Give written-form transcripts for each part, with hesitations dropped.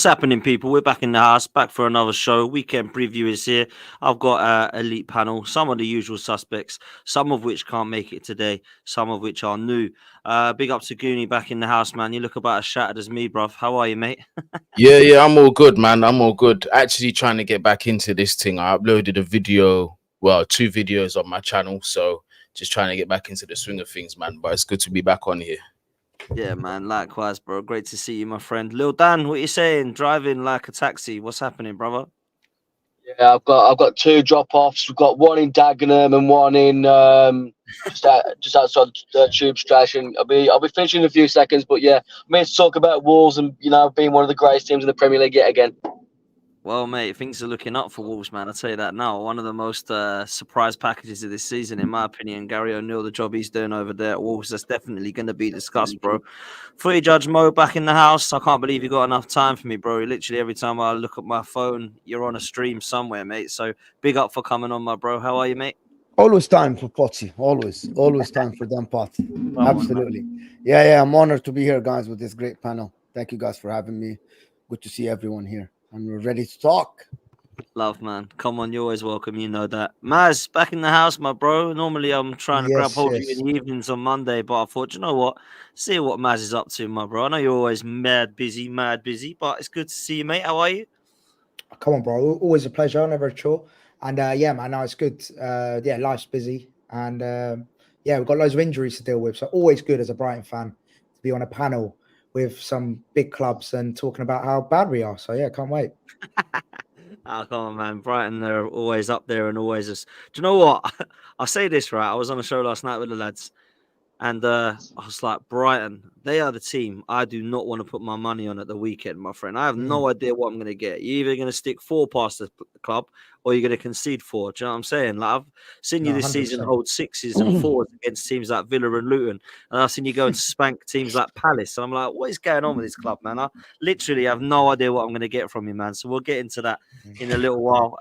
What's happening, people? We're back in the house, back for another show. Weekend preview is here. I've got an elite panel, some of the usual suspects, some of which can't make it today, some of which are new. Big up to Goonie back in the house, man. You look about as shattered as me, bruv. How are you, mate? Yeah, I'm all good, man. I'm all good. Actually, trying to get back into this thing. I uploaded a video, well, 2 videos on my channel. So just trying to get back into the swing of things, man. But it's good to be back on here. Yeah, man. Likewise, bro. Great to see you, my friend. Lil Dan, what you saying? Driving like a taxi. What's happening, brother? Yeah, I've got two drop offs. We've got one in Dagenham and one in just outside the tube station. I'll be finishing in a few seconds, but yeah, I'm here to talk about Wolves and being one of the greatest teams in the Premier League yet again. Well, mate, things are looking up for Wolves, man. I'll tell you that now. One of the most surprise packages of this season, in my opinion. Gary O'Neill, the job he's doing over there at Wolves, that's definitely going to be discussed, bro. Footy Judge Mo back in the house. I can't believe you got enough time for me, bro. Literally every time I look at my phone, you're on a stream somewhere, mate. So big up for coming on, my bro. How are you, mate? Always time for Potsy. Always time for them pot. Absolutely. Yeah. I'm honored to be here, guys, with this great panel. Thank you guys for having me. Good to see everyone here. And we're ready to talk. Love, man. Come on, you're always welcome. You know that. Maz, back in the house, my bro. Normally, I'm trying to grab hold of you in the evenings on Monday, but I thought, you know what? See what Maz is up to, my bro. I know you're always mad busy, but it's good to see you, mate. How are you? Come on, bro. Always a pleasure. Never a chore. And yeah, man, no, it's good. Yeah, life's busy. And yeah, we've got loads of injuries to deal with. So always good as a Brighton fan to be on a panel with some big clubs and talking about how bad we are. So yeah, can't wait. Oh, come on, man. Brighton, they're always up there and always just. Do you know what? I'll say this, right? I was on a show last night with the lads, and I was like, Brighton, they are the team I do not want to put my money on at the weekend, my friend. I have no idea what I'm going to get. You're either going to stick 4 past the club or you're going to concede 4. Do you know what I'm saying? Like, I've seen you this 100%. season hold 6s and 4s against teams like Villa and Luton. And I've seen you go and spank teams like Palace. And I'm like, what is going on with this club, man? I literally have no idea what I'm going to get from you, man. So we'll get into that in a little while.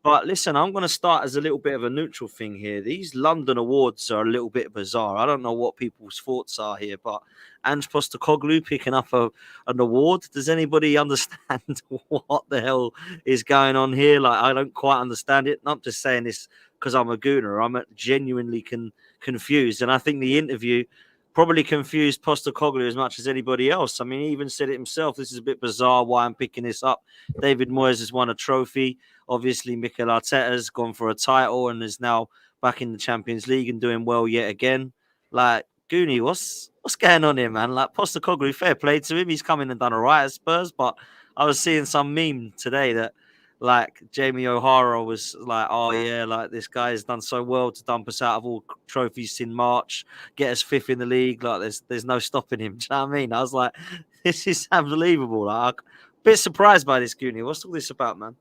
But listen, I'm going to start as a little bit of a neutral thing here. These London awards are a little bit bizarre. I don't know what people's thoughts are here, but Ange Postecoglou picking up an award. Does anybody understand what the hell is going on here? Like, I don't quite understand it. Not just saying this because I'm a gooner. I'm genuinely confused. And I think the interview probably confused Postecoglou as much as anybody else. I mean, he even said it himself. This is a bit bizarre why I'm picking this up. David Moyes has won a trophy. Obviously, Mikel Arteta's gone for a title and is now back in the Champions League and doing well yet again. Like, Goonie, what's going on here, man? Like, Postecoglou, fair play to him. He's come in and done all right at Spurs, but I was seeing some meme today that, like, Jamie O'Hara was like, oh, yeah, like, this guy has done so well to dump us out of all trophies in March, get us 5th in the league. Like, there's no stopping him. Do you know what I mean? I was like, this is unbelievable. Like, a bit surprised by this, Goonie. What's all this about, man?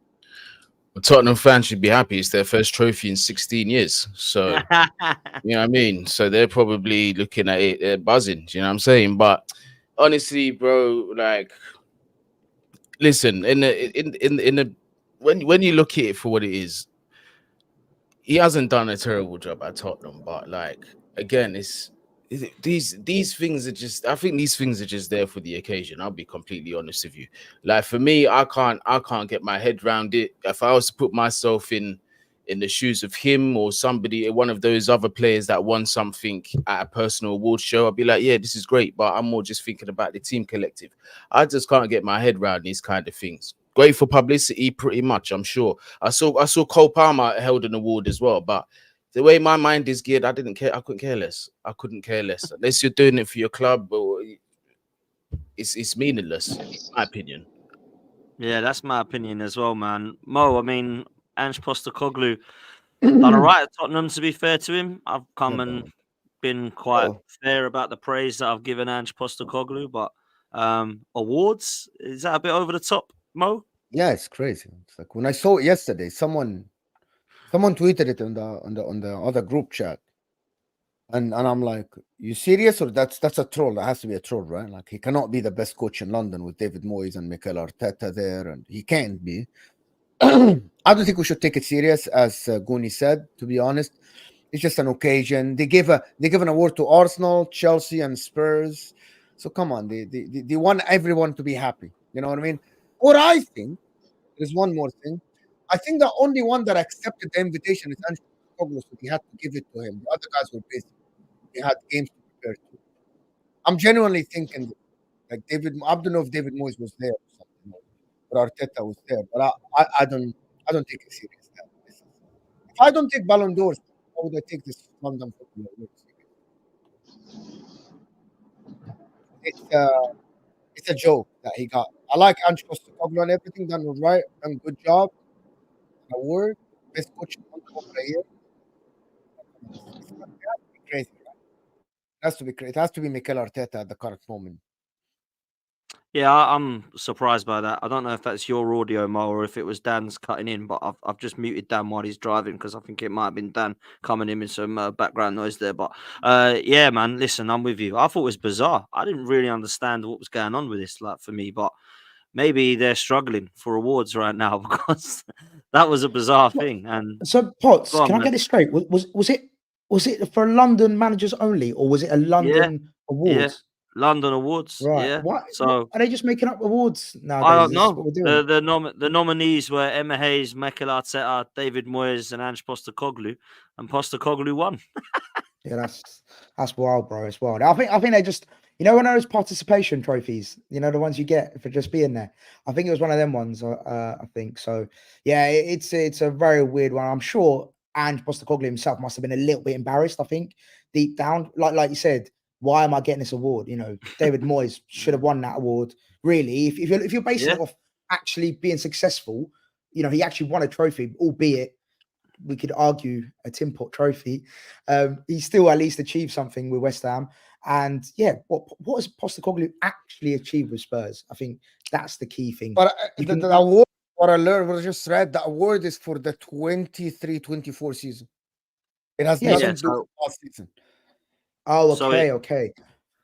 Well, Tottenham fans should be happy. It's their first trophy in 16 years. So, you know what I mean? So they're probably looking at it, they're buzzing. Do you know what I'm saying? But honestly, bro, like, listen, when you look at it for what it is, he hasn't done a terrible job at Tottenham. But like, again, these things are just, I think these things are just there for the occasion. I'll be completely honest with you. Like, for me, I can't get my head around it. If I was to put myself in the shoes of him or somebody, one of those other players that won something at a personal award show, I'd be like, yeah, this is great, but I'm more just thinking about the team collective. I just can't get my head around these kind of things. Great for publicity, pretty much, I'm sure. I saw Cole Palmer held an award as well, but the way my mind is geared, I didn't care. I couldn't care less. Unless you're doing it for your club, or it's meaningless, in my opinion. Yeah, that's my opinion as well, man. Mo, I mean, Ange Postecoglou done all right at Tottenham, to be fair to him. I've come and been quite fair about the praise that I've given Ange Postecoglou, but awards, is that a bit over the top, Mo? Yeah, it's crazy. It's like when I saw it yesterday, someone tweeted it on the other group chat, and I'm like, you serious? Or that's a troll? That has to be a troll, right? Like, he cannot be the best coach in London with David Moyes and Mikel Arteta there, and he can't be. I don't think we should take it serious, as Gooni said. To be honest, it's just an occasion. They give an award to Arsenal, Chelsea, and Spurs. So come on, they want everyone to be happy. You know what I mean? Or I think there's one more thing. I think the only one that accepted the invitation is Ange Postecoglou, so he had to give it to him. The other guys were busy. They had games to prepare to. I'm genuinely thinking like I don't know if David Moyes was there or something, or Arteta was there, but I don't take it serious. If I don't take Ballon d'Ors, how would I take this London Football Awards? It's a joke that he got. I like Ange Postecoglou and everything done right and good job. An award, best coach of a year. It has to be crazy. Right? It has to be crazy. It has to be Mikel Arteta at the current moment. Yeah, I'm surprised by that. I don't know if that's your audio, Mo, or if it was Dan's cutting in, but I've just muted Dan while he's driving because I think it might have been Dan coming in with some background noise there. But yeah, man, listen, I'm with you. I thought it was bizarre. I didn't really understand what was going on with this, like for me, but maybe they're struggling for awards right now because that was a bizarre thing. And So, Potts, go on, can I man. get this straight? Was it for London managers only, or was it a London awards? London awards, Right. yeah. What So are they just making up awards nowadays? I don't Is this what know. we're doing? The nominees were Emma Hayes, Mikel Arteta, David Moyes, and Ange Postecoglou, and Postecoglou won. Yeah, that's wild, bro. It's wild. I think they just, you know, one of those participation trophies, you know, the ones you get for just being there. I think it was one of them ones. I think so. Yeah, it's a very weird one. I'm sure Ange Postecoglou himself must have been a little bit embarrassed. I think deep down, like you said, why am I getting this award? You know, David Moyes should have won that award. Really, if you're basing Yeah. it off actually being successful, you know, he actually won a trophy, albeit we could argue a Tim Pot trophy. He still at least achieved something with West Ham. And yeah, what has Postecoglou actually achieved with Spurs? I think that's the key thing. But the award, what I learned, what I just read, the award is for the 23-24 season. It has nothing to do with last season. Oh, okay.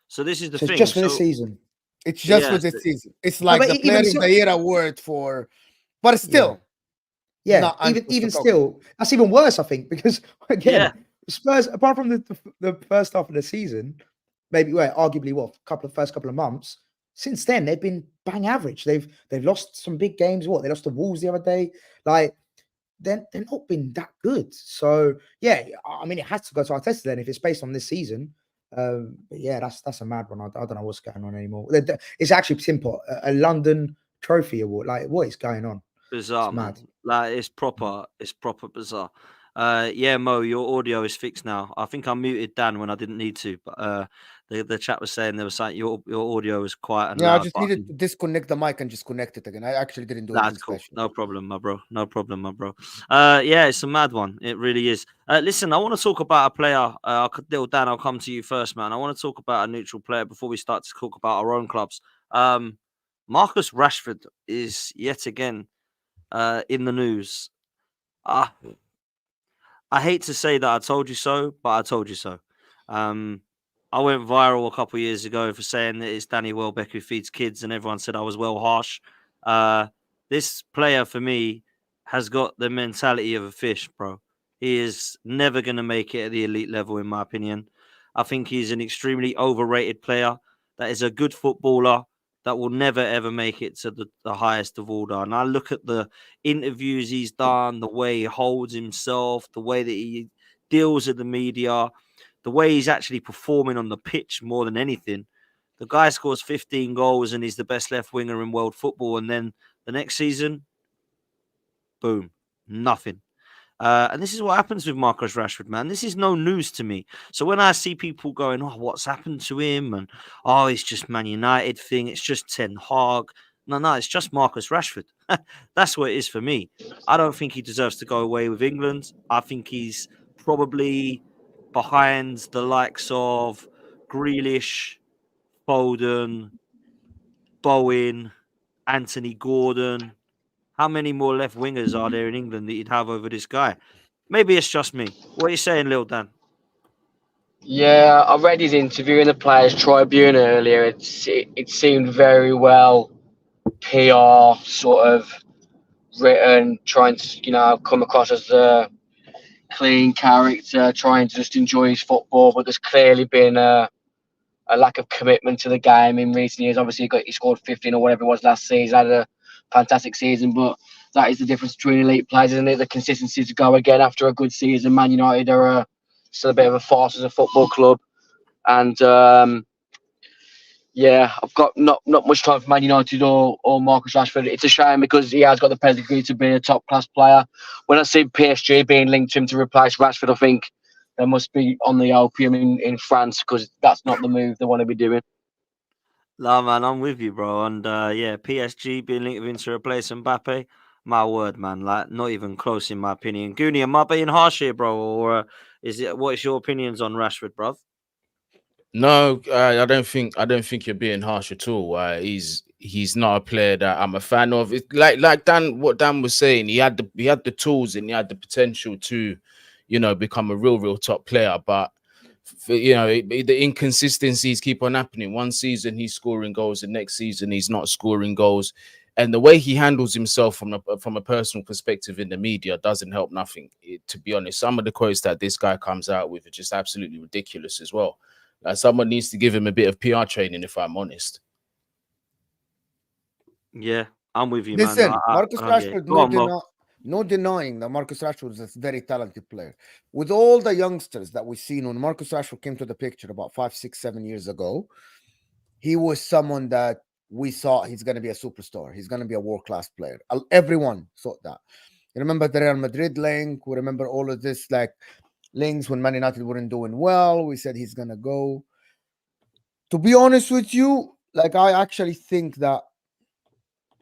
So this is the So thing. it's just for this season. It's just for this season. It's like the Player of the Year award for, but still. Yeah, even still, that's even worse, I think, because again, Spurs, apart from the first half of the season, maybe arguably first couple of months, since then they've been bang average. They've lost some big games. They lost to Wolves the other day. Like they're not been that good. So yeah, I mean it has to go to Arteta then if it's based on this season. But yeah, that's a mad one. I don't know what's going on anymore. It's actually simple, a London Trophy award. Like what is going on? Bizarre, man. Like it's proper bizarre. Yeah, Mo, your audio is fixed now. I think I muted Dan when I didn't need to, but the chat was saying there was something your audio was quiet and loud. I just needed to disconnect the mic and just connect it again. I actually didn't do anything special. No problem, my bro. Yeah, it's a mad one. It really is. Listen, I want to talk about a player. Little Dan, I'll come to you first, man. I want to talk about a neutral player before we start to talk about our own clubs. Marcus Rashford is yet again in the news. I hate to say that I told you so, but I told you so. I went viral a couple of years ago for saying that it's Danny Welbeck who feeds kids, and everyone said I was well harsh. This player for me has got the mentality of a fish, bro. He is never going to make it at the elite level, in my opinion. I think he's an extremely overrated player that is a good footballer that will never, ever make it to the highest of order. And I look at the interviews he's done, the way he holds himself, the way that he deals with the media, the way he's actually performing on the pitch more than anything. The guy scores 15 goals and he's the best left winger in world football. And then the next season, boom, nothing. And this is what happens with Marcus Rashford, man. This is no news to me. So when I see people going, oh, what's happened to him? And, oh, it's just Man United thing. It's just Ten Hag. No, it's just Marcus Rashford. That's what it is for me. I don't think he deserves to go away with England. I think he's probably behind the likes of Grealish, Foden, Bowen, Anthony Gordon. How many more left wingers are there in England that you'd have over this guy? Maybe it's just me. What are you saying, Lil Dan? Yeah, I read his interview in the Players Tribune earlier. It seemed very well PR sort of written, trying to come across as a clean character, trying to just enjoy his football. But there's clearly been a a lack of commitment to the game in recent years. Obviously, he scored 15 or whatever it was last season. Had a fantastic season, but that is the difference between elite players, isn't it? The consistency to go again after a good season. Man United are still a bit of a farce as a football club, and yeah, I've got not much time for Man United or Marcus Rashford. It's a shame because he has got the pedigree to be a top class player. When I see PSG being linked to him to replace Rashford, I think they must be on the opium in France, because that's not the move they want to be doing. Nah, man, I'm with you, bro. And yeah, PSG being linked with him to replace Mbappe. My word, man, like not even close in my opinion. Goonie, am I being harsh here, bro, or is it? What is your opinions on Rashford, bro? No, I don't think you're being harsh at all. He's not a player that I'm a fan of. It, like Dan, what Dan was saying, he had the tools and he had the potential to, become a real top player. But the inconsistencies keep on happening. One season he's scoring goals, the next season he's not scoring goals, and the way he handles himself from a personal perspective in the media doesn't help nothing. To be honest, some of the quotes that this guy comes out with are just absolutely ridiculous as well. Like, someone needs to give him a bit of PR training, if I'm honest. Yeah, I'm with you, man. Listen, Marcus I don't get it. Rashford, Go on, bro. no denying that Marcus Rashford is a very talented player. With all the youngsters that we've seen, when Marcus Rashford came to the picture about 5, 6, 7 years ago, he was someone that we thought he's going to be a superstar. He's going to be a world-class player. Everyone thought that. You remember the Real Madrid link? We remember all of this, like, links when Man United weren't doing well. We said he's going to go. To be honest with you, like, I actually think that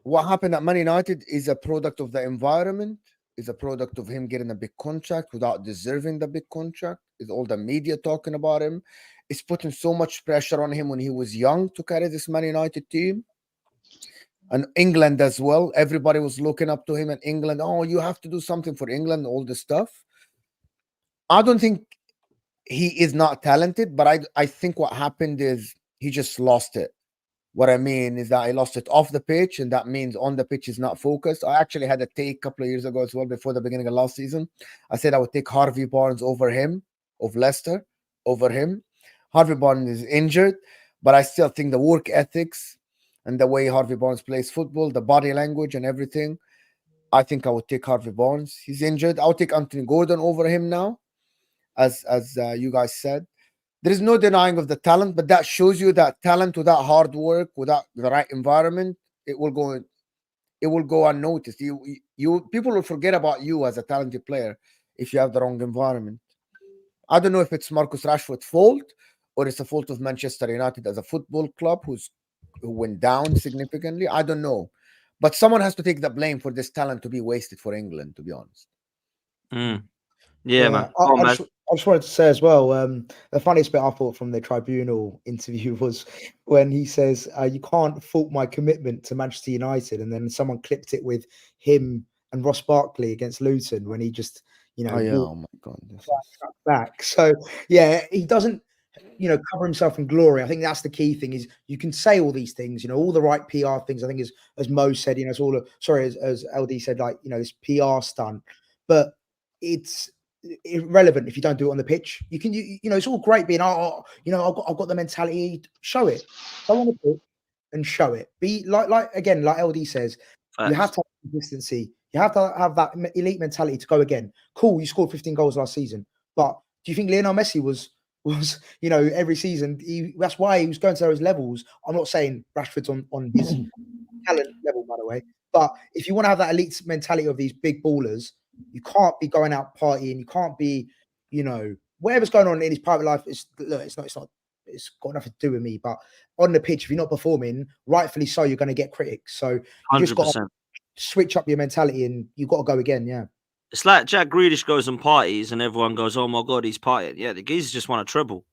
what happened at Man United is a product of the environment, is a product of him getting a big contract without deserving the big contract, is all the media talking about him. It's putting so much pressure on him when he was young to carry this Man United team. And England as well. Everybody was looking up to him in England. Oh, you have to do something for England, all this stuff. I don't think he is not talented, but I think what happened is he just lost it. What I mean is that I lost it off the pitch, and that means on the pitch is not focused. I actually had a take a couple of years ago as well, before the beginning of last season. I said I would take Harvey Barnes over him, of Leicester, over him. Harvey Barnes is injured, but I still think the work ethics and the way Harvey Barnes plays football, the body language and everything, I think I would take Harvey Barnes. He's injured. I'll take Anthony Gordon over him now, as you guys said. There is no denying of the talent, but that shows you that talent without hard work, without the right environment, it will go unnoticed. People will forget about you as a talented player if you have the wrong environment. I don't know if it's Marcus Rashford's fault or it's the fault of Manchester United as a football club who went down significantly. I don't know, but someone has to take the blame for this talent to be wasted for England, to be honest. Yeah, man. I just wanted to say as well, the funniest bit I thought from the tribunal interview was when he says, you can't fault my commitment to Manchester United. And then someone clipped it with him and Ross Barkley against Luton when he just, oh my God, back. So, yeah, he doesn't, cover himself in glory. I think that's the key thing, is you can say all these things, all the right PR things. I think as Mo said, it's all as LD said, like, this PR stunt, but it's irrelevant if you don't do it on the pitch. You can, it's all great being, I've got the mentality. Show it. Go on the pitch and show it. Be like LD says, you have to have consistency. You have to have that elite mentality to go again. Cool, you scored 15 goals last season, but do you think Lionel Messi was every season? That's why he was going to those levels. I'm not saying Rashford's on his talent level, by the way, but if you want to have that elite mentality of these big ballers, you can't be going out partying. You can't be, whatever's going on in his private life. It's got nothing to do with me. But on the pitch, if you're not performing, rightfully so, you're going to get critics. So you just got to switch up your mentality, and you got to go again. Yeah. It's like Jack Grealish goes on parties and everyone goes, "Oh my God, he's partying." Yeah, the geezer's just won a treble.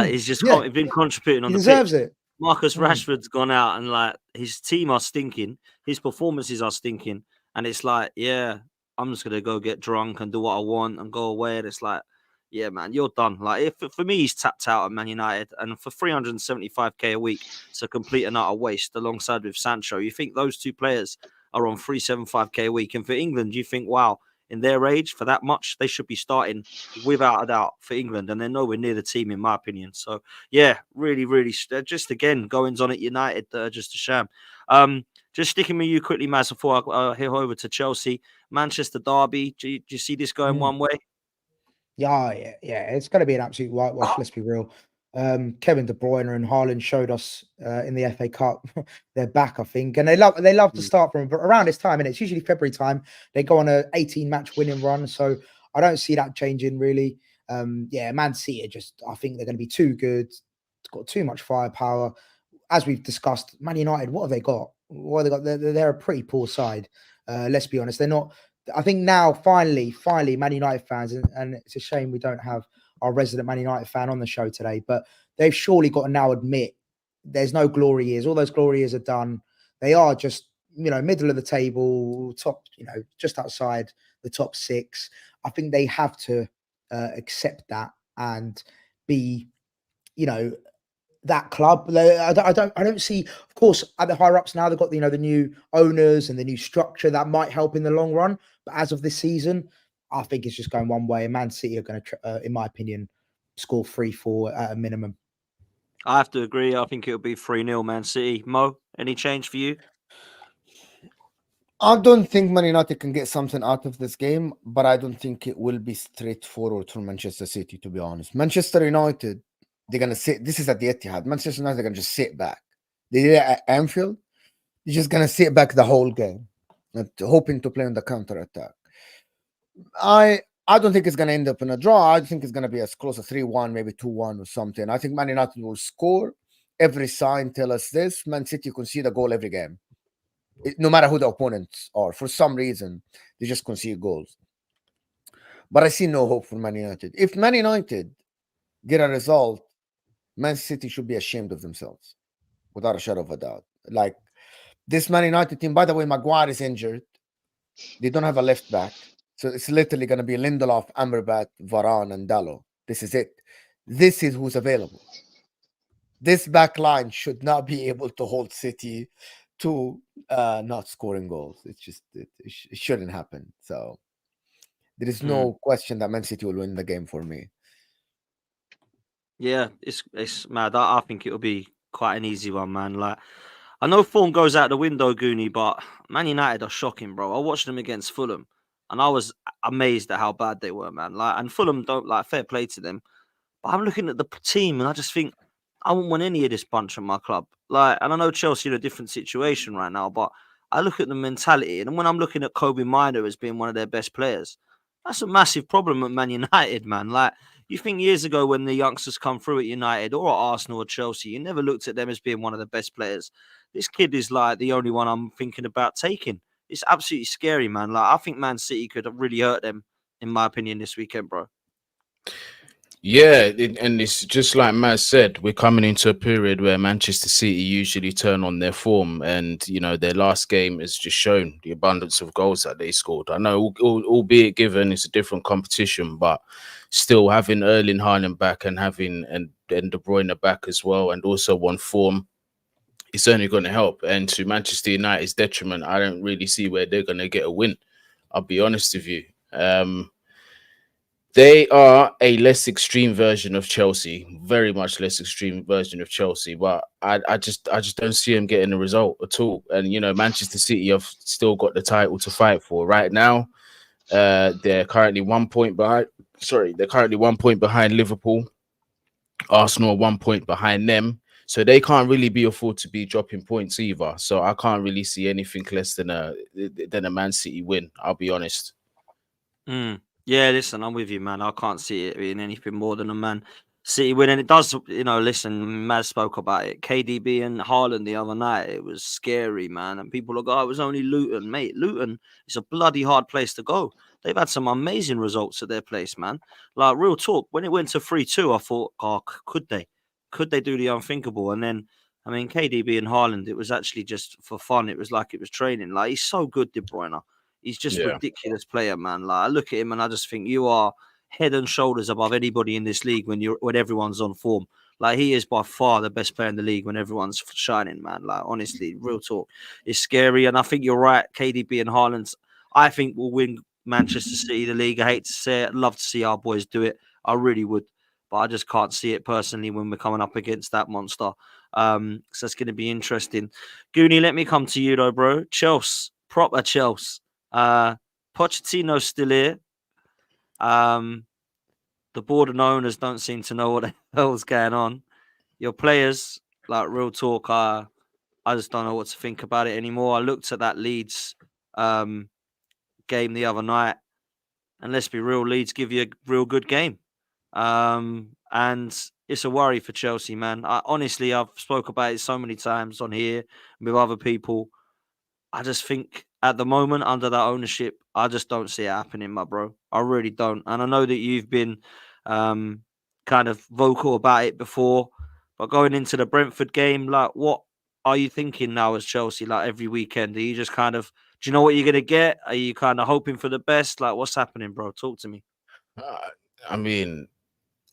He's just been contributing on the pitch. He deserves it. Marcus Rashford's gone out and like his team are stinking, his performances are stinking, and it's like, yeah, I'm just gonna go get drunk and do what I want and go away. And it's like, yeah, man, you're done. Like, for me, he's tapped out at Man United, and for 375k a week, it's a complete and utter waste. Alongside with Sancho, you think those two players are on 375k a week, and for England, you think, wow, in their age for that much, they should be starting without a doubt for England, and they're nowhere near the team in my opinion. So yeah, really, really, just again goings on at United, just a sham. Just sticking with you quickly, Maz, before I head over to Chelsea, Manchester derby. Do you see this going one way? Yeah. It's going to be an absolute whitewash. Let's be real. Kevin De Bruyne and Haaland showed us in the FA Cup they're back, I think, and they love to start from around this time, and it's usually February time. They go on a 18-match winning run, so I don't see that changing really. Man City I think they're going to be too good. It's got too much firepower. As we've discussed, Man United, what have they got? What have they got? They're a pretty poor side. Let's be honest. They're not. I think now, finally, Man United fans, and it's a shame we don't have our resident Man United fan on the show today, but they've surely got to now admit there's no glory years. All those glory years are done. They are just, middle of the table, top, just outside the top 6. I think they have to accept that and be, that club. I don't see, of course, at the higher ups now, they've got the new owners and the new structure that might help in the long run. But as of this season, I think it's just going one way. And Man City are going to, in my opinion, score 3-4 at a minimum. I have to agree. I think it'll be 3-0 Man City. Mo, any change for you? I don't think Man United can get something out of this game, but I don't think it will be straightforward for Manchester City, to be honest. Manchester United, they're going to sit. This is at the Etihad. Manchester United, they're going to just sit back. They did it at Anfield. They're just going to sit back the whole game, hoping to play on the counter attack. I don't think it's going to end up in a draw. I think it's going to be as close as 3-1, maybe 2-1 or something. I think Man United will score. Every sign tells us this. Man City concede a goal every game. No matter who the opponents are. For some reason, they just concede goals. But I see no hope for Man United. If Man United get a result, Man City should be ashamed of themselves, without a shadow of a doubt. Like, this Man United team, by the way, Maguire is injured. They don't have a left back. So it's literally going to be Lindelof, Amrabat, Varane, and Dalot. This is it. This is who's available. This back line should not be able to hold City to not scoring goals. It's just it shouldn't happen. So there is no question that Man City will win the game for me. Yeah, it's mad. I think it'll be quite an easy one, man. Like, I know form goes out the window, Goonie, but Man United are shocking, bro. I watched them against Fulham, and I was amazed at how bad they were, man. Like, and Fulham don't, like, fair play to them. But I'm looking at the team, and I just think I wouldn't want any of this bunch in my club. Like, and I know Chelsea in a different situation right now, but I look at the mentality, and when I'm looking at Kobe Minor as being one of their best players, that's a massive problem at Man United, man. Like, you think years ago when the youngsters come through at United or at Arsenal or Chelsea, you never looked at them as being one of the best players. This kid is like the only one I'm thinking about taking. It's absolutely scary, man. Like, I think Man City could really hurt them, in my opinion, this weekend, bro. Yeah, and it's just like Matt said, we're coming into a period where Manchester City usually turn on their form, and their last game has just shown the abundance of goals that they scored. I know, albeit given it's a different competition, but still having Erling Haaland back and having and De Bruyne back as well, and also on form, it's only going to help. And to Manchester United's detriment, I don't really see where they're going to get a win. I'll be honest with you. They are a less extreme version of Chelsea, very much less extreme version of Chelsea. But I just don't see them getting a result at all. And Manchester City have still got the title to fight for right now. They're currently 1 point behind. Sorry, they're currently 1 point behind Liverpool. Arsenal 1 point behind them. So they can't really be afford to be dropping points either. So I can't really see anything less than a Man City win. I'll be honest. Yeah, listen, I'm with you, man. I can't see it being anything more than a Man City win. And it does, listen, Maz spoke about it. KDB and Haaland the other night, it was scary, man. And people are like, oh, it was only Luton. Mate, Luton is a bloody hard place to go. They've had some amazing results at their place, man. Like, real talk, when it went to 3-2, I thought, oh, could they? Could they do the unthinkable? And then, I mean, KDB and Haaland, it was actually just for fun. It was like it was training. Like, he's so good, De Bruyne. He's just a ridiculous player, man. Like, I look at him and I just think you are head and shoulders above anybody in this league when everyone's on form. Like, he is by far the best player in the league when everyone's shining, man. Like, honestly, real talk. It's scary. And I think you're right. KDB and Haaland, I think will win Manchester City the league. I hate to say it. I'd love to see our boys do it. I really would. But I just can't see it personally when we're coming up against that monster. So it's going to be interesting. Goonie, let me come to you though, bro. Chelsea, proper Chelsea. Pochettino's still here. The board and owners don't seem to know what the hell's going on. Your players, like real talk, I just don't know what to think about it anymore. I looked at that Leeds game the other night, and let's be real, Leeds give you a real good game. And it's a worry for Chelsea, man. Honestly, I've spoke about it so many times on here with other people. I just think at the moment, under that ownership, I just don't see it happening, my bro. I really don't. And I know that you've been kind of vocal about it before, but going into the Brentford game, like, what are you thinking now as Chelsea, like every weekend? Are you just kind of, do you know what you're going to get? Are you kind of hoping for the best? Like, what's happening, bro? Talk to me. I mean,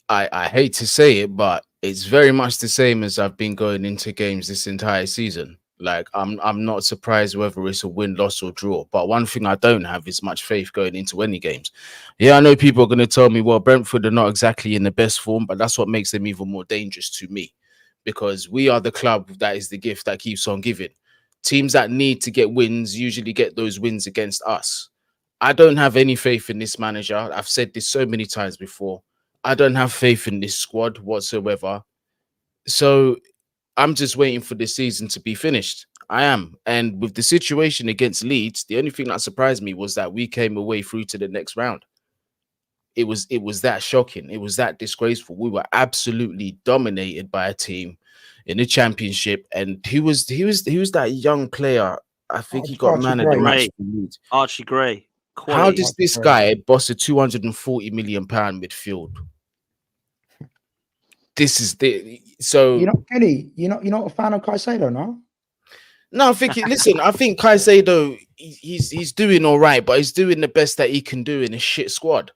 I hate to say it, but it's very much the same as I've been going into games this entire season. Like, I'm not surprised whether it's a win, loss, or draw. But one thing I don't have is much faith going into any games. Yeah, I know people are going to tell me, well, Brentford are not exactly in the best form, but that's what makes them even more dangerous to me, because we are the club that is the gift that keeps on giving. Teams that need to get wins usually get those wins against us. I don't have any faith in this manager. I've said this so many times before. I don't have faith in this squad whatsoever. So I'm just waiting for the season to be finished. I am. And with the situation against Leeds, the only thing that surprised me was that we came away through to the next round. It was that shocking. It was that disgraceful. We were absolutely dominated by a team in the championship. And he was that young player. I think he got Archie man of the Gray. match for Leeds. Archie Gray. How Quality. does this guy boss a £240 million midfield? This is the so. You're not Kenny. You're not a fan of Caicedo, no? No, I think. Listen, I think Caicedo he's doing all right, but he's doing the best that he can do in a shit squad.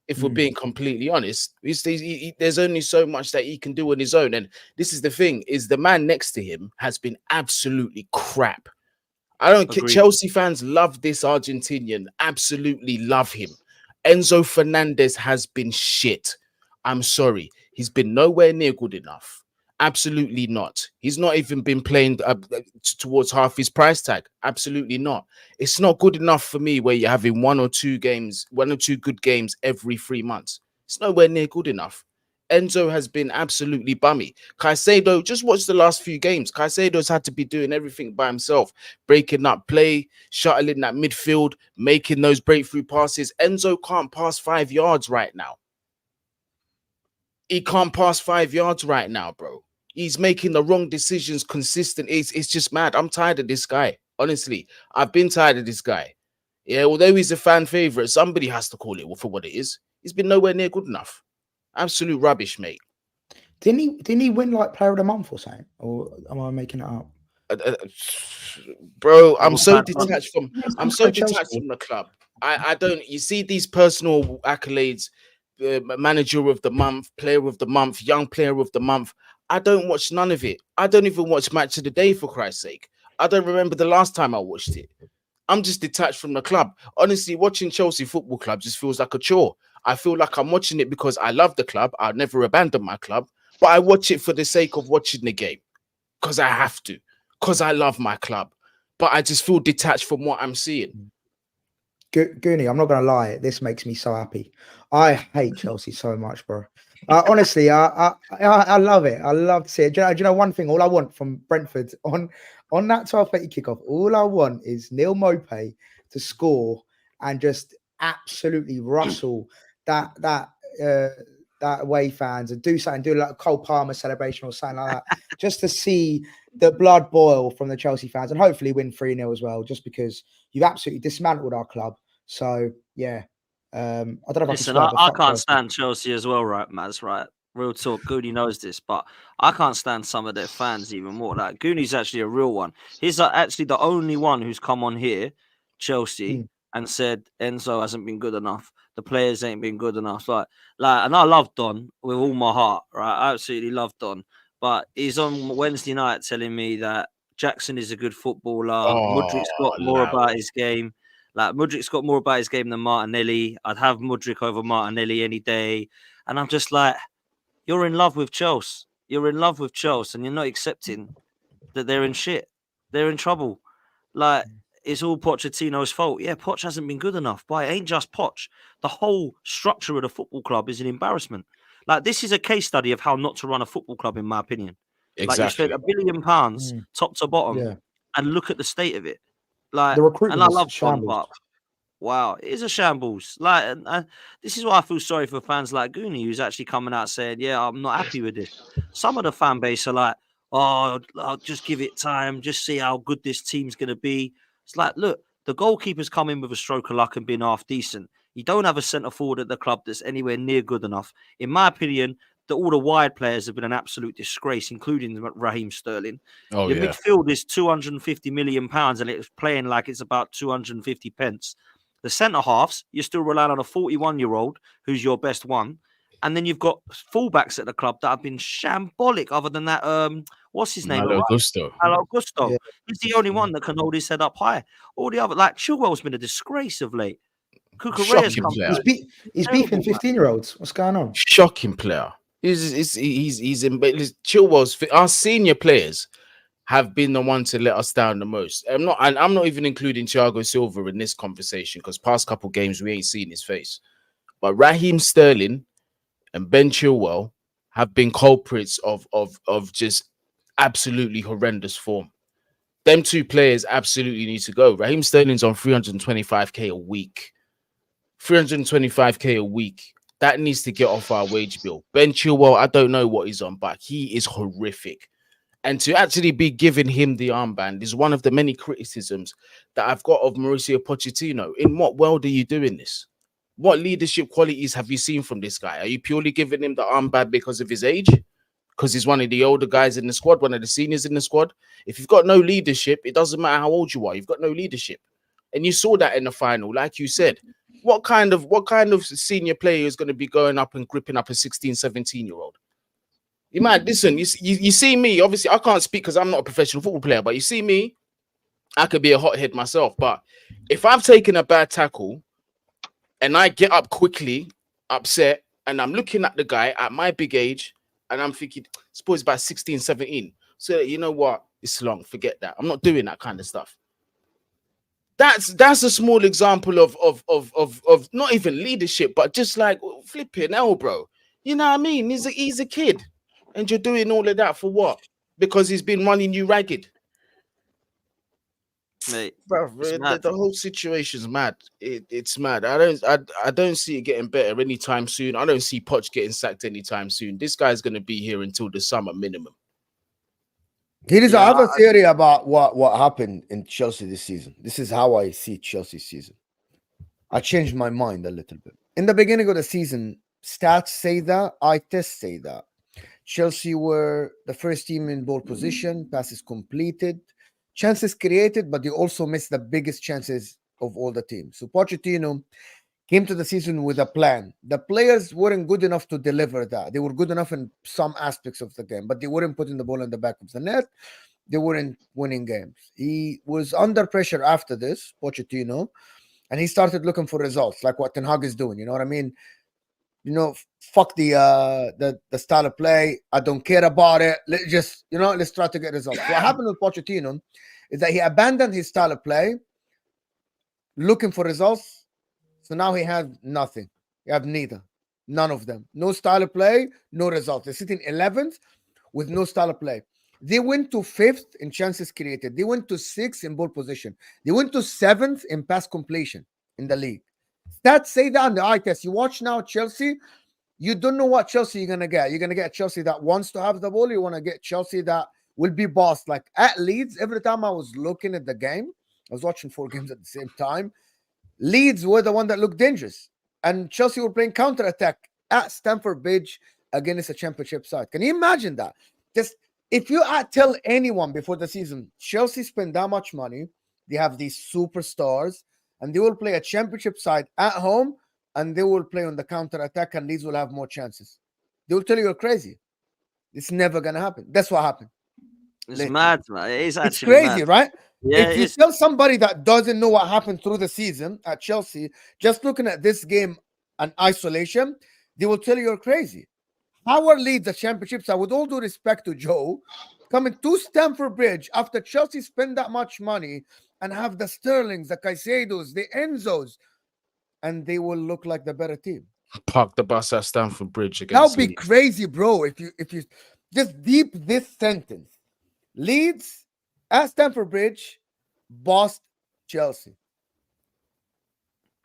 If we're being completely honest, there's only so much that he can do on his own, and this is the thing: is the man next to him has been absolutely crap. I don't care. Agreed. Chelsea fans love this Argentinian, absolutely love him. Enzo Fernandez has been shit. I'm sorry. He's been nowhere near good enough. Absolutely not. He's not even been playing towards half his price tag. Absolutely not. It's not good enough for me where you're having one or two good games every 3 months. It's nowhere near good enough. Enzo has been absolutely bummy. Caicedo, just watch the last few games. Caicedo's had to be doing everything by himself, breaking up play, shuttling that midfield, making those breakthrough passes. Enzo can't pass 5 yards right now. He can't pass 5 yards right now, bro. He's making the wrong decisions consistent. It's just mad. I'm tired of this guy. Honestly, I've been tired of this guy. Yeah, although he's a fan favorite, somebody has to call it for what it is. He's been nowhere near good enough. Absolute rubbish, mate. Didn't he win like Player of the Month or something? Or am I making it up? Bro, I'm so bad detached from Chelsea. the club. I don't. You see these personal accolades, manager of the month, player of the month, young player of the month. I don't watch none of it. I don't even watch Match of the Day, for Christ's sake. I don't remember the last time I watched it. I'm just detached from the club. Honestly, watching Chelsea Football Club just feels like a chore. I feel like I'm watching it because I love the club. I'll never abandon my club, but I watch it for the sake of watching the game because I have to, because I love my club. But I just feel detached from what I'm seeing. Goonie, I'm not gonna lie, this makes me so happy. I hate Chelsea so much, bro. Honestly, I love it. I love to see it. Do you know one thing? All I want from Brentford on that 12:30 kickoff, all I want is Neil Maupay to score and just absolutely rustle that away fans and do something, do like a Cole Palmer celebration or something like that, just to see the blood boil from the Chelsea fans and hopefully win 3-0 as well, just because you've absolutely dismantled our club. So yeah. I don't know if Listen, I I can't stand Chelsea as well, right, Maz? Right, real talk. Goody knows this, but I can't stand some of their fans even more. Like Goonie's actually a real one. He's actually the only one who's come on here, Chelsea, and said Enzo hasn't been good enough. The players ain't been good enough. Like, and I love Don with all my heart, right? I absolutely love Don, but he's on Wednesday night telling me that Jackson is a good footballer. Oh, Mudrik's got more about his game. Like Mudrik's got more about his game than Martinelli. I'd have Mudrik over Martinelli any day. And I'm just like, you're in love with Chelsea. You're in love with Chelsea, and you're not accepting that they're in shit. They're in trouble. Like, it's all Pochettino's fault. Yeah, Poch hasn't been good enough, but it ain't just Poch. The whole structure of the football club is an embarrassment. Like, this is a case study of how not to run a football club, in my opinion. Like, you spent Exactly. £1 billion top to bottom, Yeah. and look at the state of it. Like, The recruitment and I is love John, shambles. but wow, it is a shambles. Like, and this is why I feel sorry for fans like Goonie, who's actually coming out saying, "Yeah, I'm not happy with this." Some of the fan base are like, "Oh, I'll just give it time, just see how good this team's gonna be." It's like, look, the goalkeeper's come in with a stroke of luck and been half decent. You don't have a centre forward at the club that's anywhere near good enough. In my opinion, all the wide players have been an absolute disgrace, including Raheem Sterling. Oh Your yeah. midfield is £250 million, and it's playing like it's about 250 pence. The centre halves, you're still relying on a 41-year-old who's your best one. And then you've got fullbacks at the club that have been shambolic, other than that, what's his name? Malo Gusto. Malo Gusto. Yeah. He's the only one that can hold his head up high. All the other, like Chilwell's been a disgrace of late. Kukureya's Shocking come player. He's beefing terrible, man. 15-year-olds. What's going on? Shocking player. He's in Chilwell's our senior players have been the one to let us down the most. I'm not even including Thiago Silva in this conversation because past couple games we ain't seen his face. But Raheem Sterling and Ben Chilwell have been culprits of just absolutely horrendous form. Them two players absolutely need to go. Raheem Sterling's on 325k a week. 325k a week. That needs to get off our wage bill. Ben Chilwell, I don't know what he's on, but he is horrific. And to actually be giving him the armband is one of the many criticisms that I've got of Mauricio Pochettino. In what world are you doing this? What leadership qualities have you seen from this guy? Are you purely giving him the armband because of his age? Because he's one of the older guys in the squad, one of the seniors in the squad? If you've got no leadership, it doesn't matter how old you are. You've got no leadership. And you saw that in the final, like you said. What kind of senior player is going to be going up and gripping up a 16, 17-year-old? You might listen. You see me. Obviously, I can't speak because I'm not a professional football player. But you see me, I could be a hothead myself. But if I've taken a bad tackle and I get up quickly, upset, and I'm looking at the guy at my big age, and I'm thinking, suppose about 16, 17. So you know what? It's long. Forget that. I'm not doing that kind of stuff. That's a small example of not even leadership, but just like flipping hell, bro. You know what I mean? He's a kid. And you're doing all of that for what? Because he's been running you ragged. Mate, Bro, the whole situation's mad. It's mad. I don't see it getting better anytime soon. I don't see Poch getting sacked anytime soon. This guy's gonna be here until the summer minimum. Here is Yeah, another theory about what happened in Chelsea this season. This is how I see Chelsea season. I changed my mind a little bit. In the beginning of the season, stats say that, eye tests say that. Chelsea were the first team in ball position, passes completed, chances created, but they also missed the biggest chances of all the teams. So Pochettino came to the season with a plan. The players weren't good enough to deliver that. They were good enough in some aspects of the game, but they weren't putting the ball in the back of the net. They weren't winning games. He was under pressure after this, Pochettino, and he started looking for results, like what Ten Hag is doing. You know what I mean? You know, fuck the style of play. I don't care about it. Let's try to get results. What happened with Pochettino is that he abandoned his style of play, looking for results. So now he has nothing. You have neither. None of them. No style of play, no results. They're sitting 11th with no style of play. They went to 5th in chances created. They went to 6th in ball position. They went to 7th in pass completion in the league. Stats say that on the eye test. You watch now Chelsea, you don't know what Chelsea you're going to get. You're going to get Chelsea that wants to have the ball. You want to get Chelsea that will be bossed. Like at Leeds, every time I was looking at the game, I was watching 4 games at the same time. Leeds were the one that looked dangerous. And Chelsea were playing counter-attack at Stamford Bridge against a championship side. Can you imagine that? Just if you tell anyone before the season, Chelsea spend that much money, they have these superstars, and they will play a championship side at home, and they will play on the counter-attack, and Leeds will have more chances. They will tell you you're crazy. It's never going to happen. That's what happened. It's mad, man. It's actually crazy, mad. right? Yeah, if you tell somebody that doesn't know what happened through the season at Chelsea, just looking at this game and isolation, they will tell you you're crazy. Howard leads the championships. With all due respect to Joe, coming to Stamford Bridge after Chelsea spend that much money and have the Sterlings, the Caicedos, the Enzos, and they will look like the better team. Park the bus at Stamford Bridge That against would be Leeds. crazy, bro. If you just deep this sentence, Leeds at Stamford Bridge, bossed Chelsea.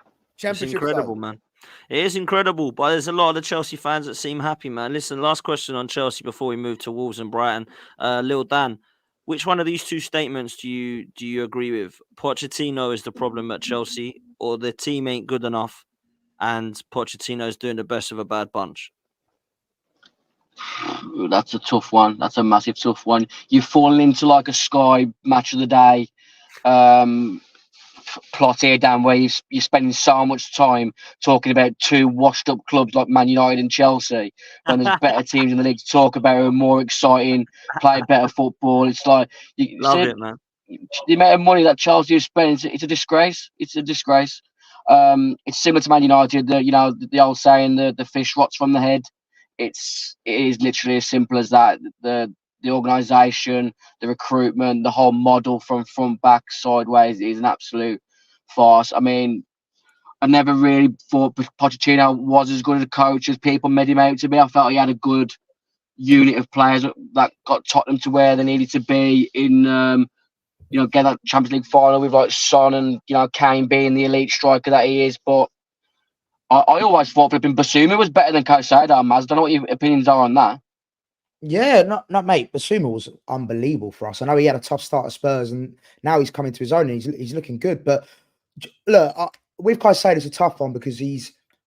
It's Championship incredible, style. man. It is incredible, but there's a lot of the Chelsea fans that seem happy, man. Listen, last question on Chelsea before we move to Wolves and Brighton. Lil Dan, which one of these two statements do you agree with? Pochettino is the problem at Chelsea, or the team ain't good enough, and Pochettino's doing the best of a bad bunch? That's a tough one. That's a massive tough one. You've fallen into like a Sky match of the day plot here, Dan, where you're spending so much time talking about two washed-up clubs like Man United and Chelsea, when there's better teams in the league to talk about who are more exciting, play better football. It's like you Love see it, man. the amount of money that Chelsea is spending. It's a disgrace. It's a disgrace. It's similar to Man United. The old saying, the fish rots from the head. It is literally as simple as that. The organisation, the recruitment, the whole model from front, back, sideways is an absolute farce. I mean, I never really thought Pochettino was as good as a coach as people made him out to be. I felt he had a good unit of players that got Tottenham to where they needed to be in, get that Champions League final with like Son and, Kane being the elite striker that he is. But I always thought flipping Basuma was better than Caicedo, Maz. I don't know what your opinions are on that. Yeah, not mate. Basuma was unbelievable for us. I know he had a tough start at Spurs, and now he's coming to his own. And he's looking good. But look, with Caicedo, it's a tough one because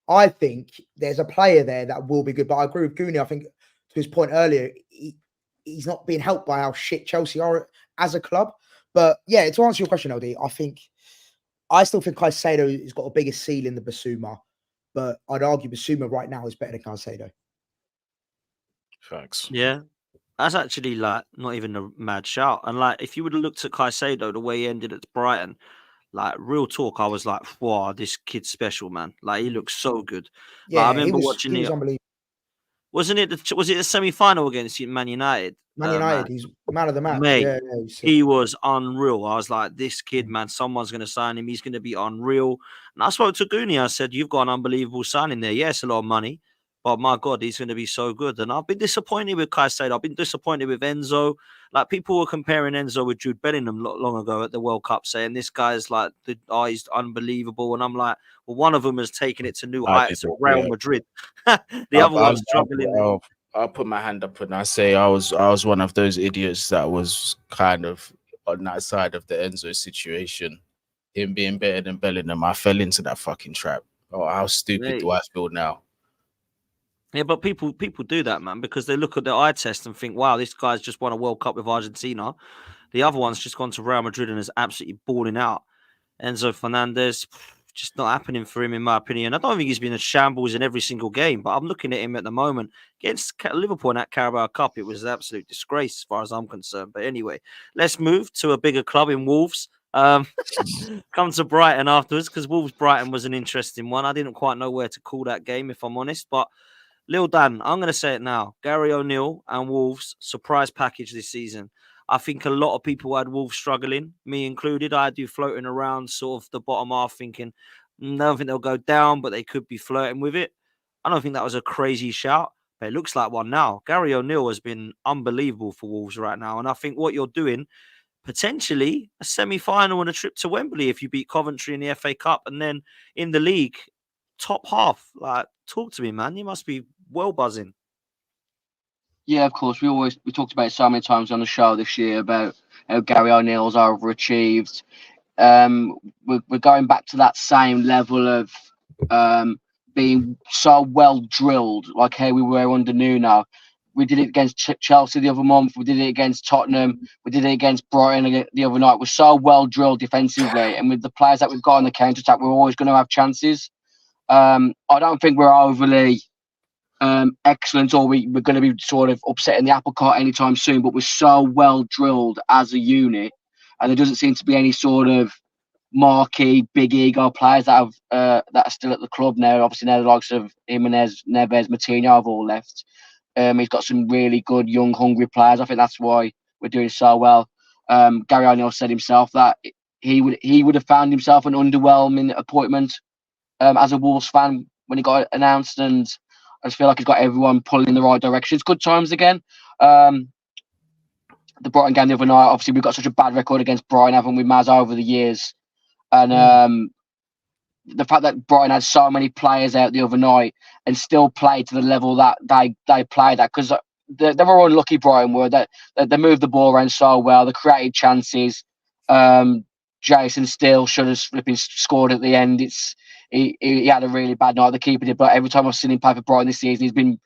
I think there's a player there that will be good. But I agree with Goonie. I think to his point earlier, he's not being helped by how shit Chelsea are as a club. But yeah, to answer your question, LD, I still think Caicedo has got a bigger ceiling than Basuma. But I'd argue Basuma right now is better than Caicedo. Facts. Yeah. That's actually like not even a mad shout. And like if you would have looked at Caicedo the way he ended at Brighton, like real talk, I was like, wow, this kid's special, man. Like he looks so good. Yeah, like, I remember watching he was unbelievable. Was it the semi-final against Man United? Man United, he's man of the match. Mate, Yeah, he was unreal. I was like, this kid, man, someone's going to sign him. He's going to be unreal. And I spoke to Goonie. I said, you've got an unbelievable signing there. Yes, a lot of money, but my God, he's going to be so good. And I've been disappointed with Caicedo. I've been disappointed with Enzo. Like people were comparing Enzo with Jude Bellingham not long ago at the World Cup, saying this guy's like, he's unbelievable. And I'm like, well, one of them has taken it to new heights at Real Madrid. The other one's struggling. I'll put my hand up and I say I was one of those idiots that was kind of on that side of the Enzo situation. Him being better than Bellingham, I fell into that fucking trap. Oh, how stupid do I feel now? Yeah, but people do that, man, because they look at the eye test and think, wow, this guy's just won a World Cup with Argentina. The other one's just gone to Real Madrid and is absolutely balling out. Enzo Fernandez, just not happening for him, in my opinion. I don't think he's been a shambles in every single game, but I'm looking at him at the moment. Against Liverpool in that Carabao Cup, it was an absolute disgrace as far as I'm concerned. But anyway, let's move to a bigger club in Wolves. Come to Brighton afterwards, because Wolves-Brighton was an interesting one. I didn't quite know where to call that game, if I'm honest, but Lil Dan, I'm going to say it now. Gary O'Neill and Wolves, surprise package this season. I think a lot of people had Wolves struggling, me included. I had you floating around sort of the bottom half thinking, I don't think they'll go down, but they could be flirting with it. I don't think that was a crazy shout, but it looks like one now. Gary O'Neill has been unbelievable for Wolves right now. And I think what you're doing, potentially a semi-final and a trip to Wembley if you beat Coventry in the FA Cup, and then in the league, top half. Like, talk to me, man. You must be well buzzing. Yeah, of course. We talked about it so many times on the show this year about how Gary O'Neill's overachieved. We're going back to that same level of being so well drilled, like how we were under Nuno. We did it against Chelsea the other month. We did it against Tottenham. We did it against Brighton the other night. We're so well drilled defensively, and with the players that we've got on the counter attack, we're always going to have chances. I don't think we're overly excellent, or we're going to be sort of upsetting the apple cart anytime soon, but we're so well drilled as a unit, and there doesn't seem to be any sort of marquee, big ego players that are still at the club now. Obviously, now the likes of Jimenez, Neves, Moutinho have all left. He's got some really good, young, hungry players. I think that's why we're doing so well. Gary O'Neill said himself that he would have found himself an underwhelming appointment as a Wolves fan when he got announced, and I just feel like he's got everyone pulling in the right direction. It's good times again. The Brighton game the other night, obviously we've got such a bad record against Brighton, haven't we, Maz, over the years? And the fact that Brighton had so many players out the other night and still played to the level that they played at, because they were unlucky, Brighton were, that they moved the ball around so well, they created chances. Jason Steele should have flipping scored at the end. He had a really bad night, the keeper did, but every time I've seen him play for Brighton this season, he's been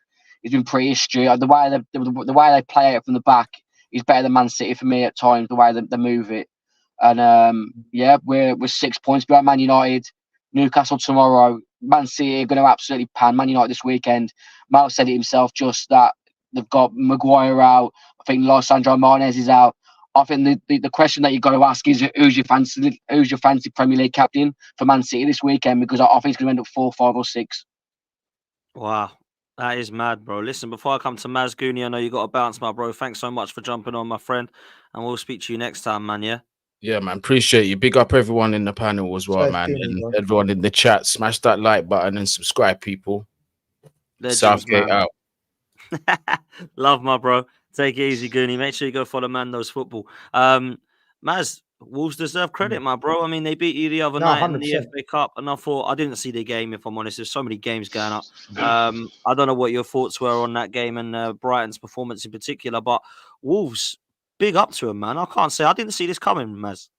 pretty astute. The way they play it from the back is better than Man City for me at times, the way they move it. And we're 6 points behind Man United. Newcastle tomorrow. Man City are going to absolutely pan Man United this weekend. Mal said it himself, just that they've got Maguire out. I think Lissandro Martinez is out. I think the question that you've got to ask is who's your fancy Premier League captain for Man City this weekend, because I think it's going to end up 4, 5 or 6. Wow. That is mad, bro. Listen, before I come to Maz Gooney, I know you got to bounce, my bro. Thanks so much for jumping on, my friend. And we'll speak to you next time, man, yeah? Yeah, man. Appreciate you. Big up everyone in the panel as well, man. And everyone in the chat. Smash that like button and subscribe, people. Legends, Southgate man. out. Love, my bro. Take it easy, Gooney. Make sure you go follow Mando's football. Maz, Wolves deserve credit, my bro. I mean, they beat you the other night 100%. in the FA Cup, and I thought, I didn't see the game, if I'm honest. There's so many games going up. I don't know what your thoughts were on that game and Brighton's performance in particular, but Wolves, big up to them, man. I can't say I didn't see this coming, Maz.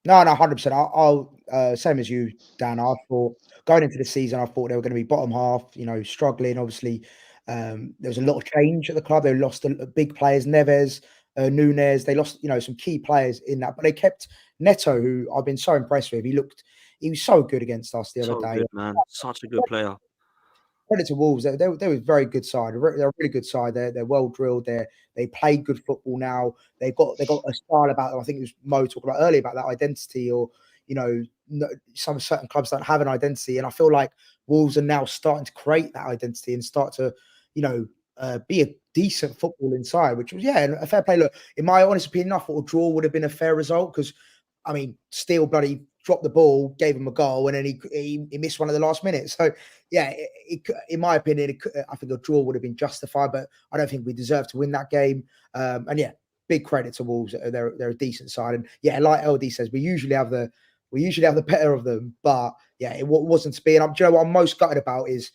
No, 100%. I'll same as you, Dan. I thought going into the season, I thought they were going to be bottom half, struggling. Obviously, there was a lot of change at the club. They lost big players, Neves, Nunes. They lost, some key players in that, but they kept Neto, who I've been so impressed with. He was so good against us the other day. Good, man. Such a good player. Credit to Wolves. They were a very good side. They're a really good side. They're well drilled. They play good football now. They've got a style about them. I think it was Mo talking about earlier about that identity, or some certain clubs don't have an identity, and I feel like Wolves are now starting to create that identity and start to be a decent footballing side, which was a fair play. Look, in my honest opinion, I thought a draw would have been a fair result, because I mean, Steele bloody dropped the ball, gave him a goal, and then he missed one at the last minute. So, in my opinion, I think a draw would have been justified, but I don't think we deserve to win that game. Big credit to Wolves. They're a decent side, and like LD says, we usually have the better of them, but it wasn't to be. And do you know what I'm most gutted about is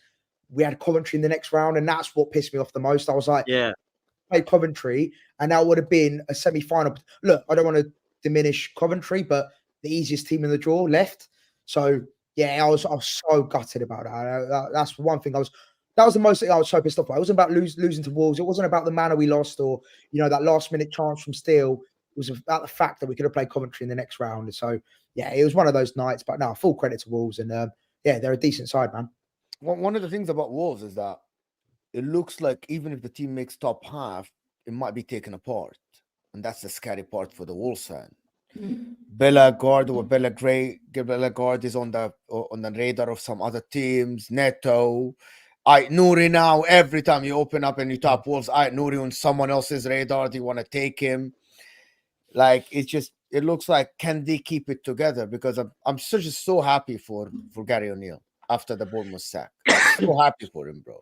we had Coventry in the next round, and that's what pissed me off the most. I was like, play Coventry, and that would have been a semi-final. Look, I don't want to diminish Coventry, but the easiest team in the draw left. So I was so gutted about that. That's one thing that was the most thing I was so pissed off about. It wasn't about losing to Wolves. It wasn't about the manner we lost, or that last minute chance from Steele. It was about the fact that we could have played Coventry in the next round. So it was one of those nights. But no, full credit to Wolves, and they're a decent side, man. One of the things about Wolves is that it looks like even if the team makes top half, it might be taken apart, and that's the scary part for the Wolves fan. Bellegarde is on the radar of some other teams. Neto, Nouri now. Every time you open up and you tap Wolves, Nouri on someone else's radar. They want to take him. Like it looks like, can they keep it together? Because I'm just so happy for Gary O'Neill after the Bournemouth sack. I'm so happy for him, bro.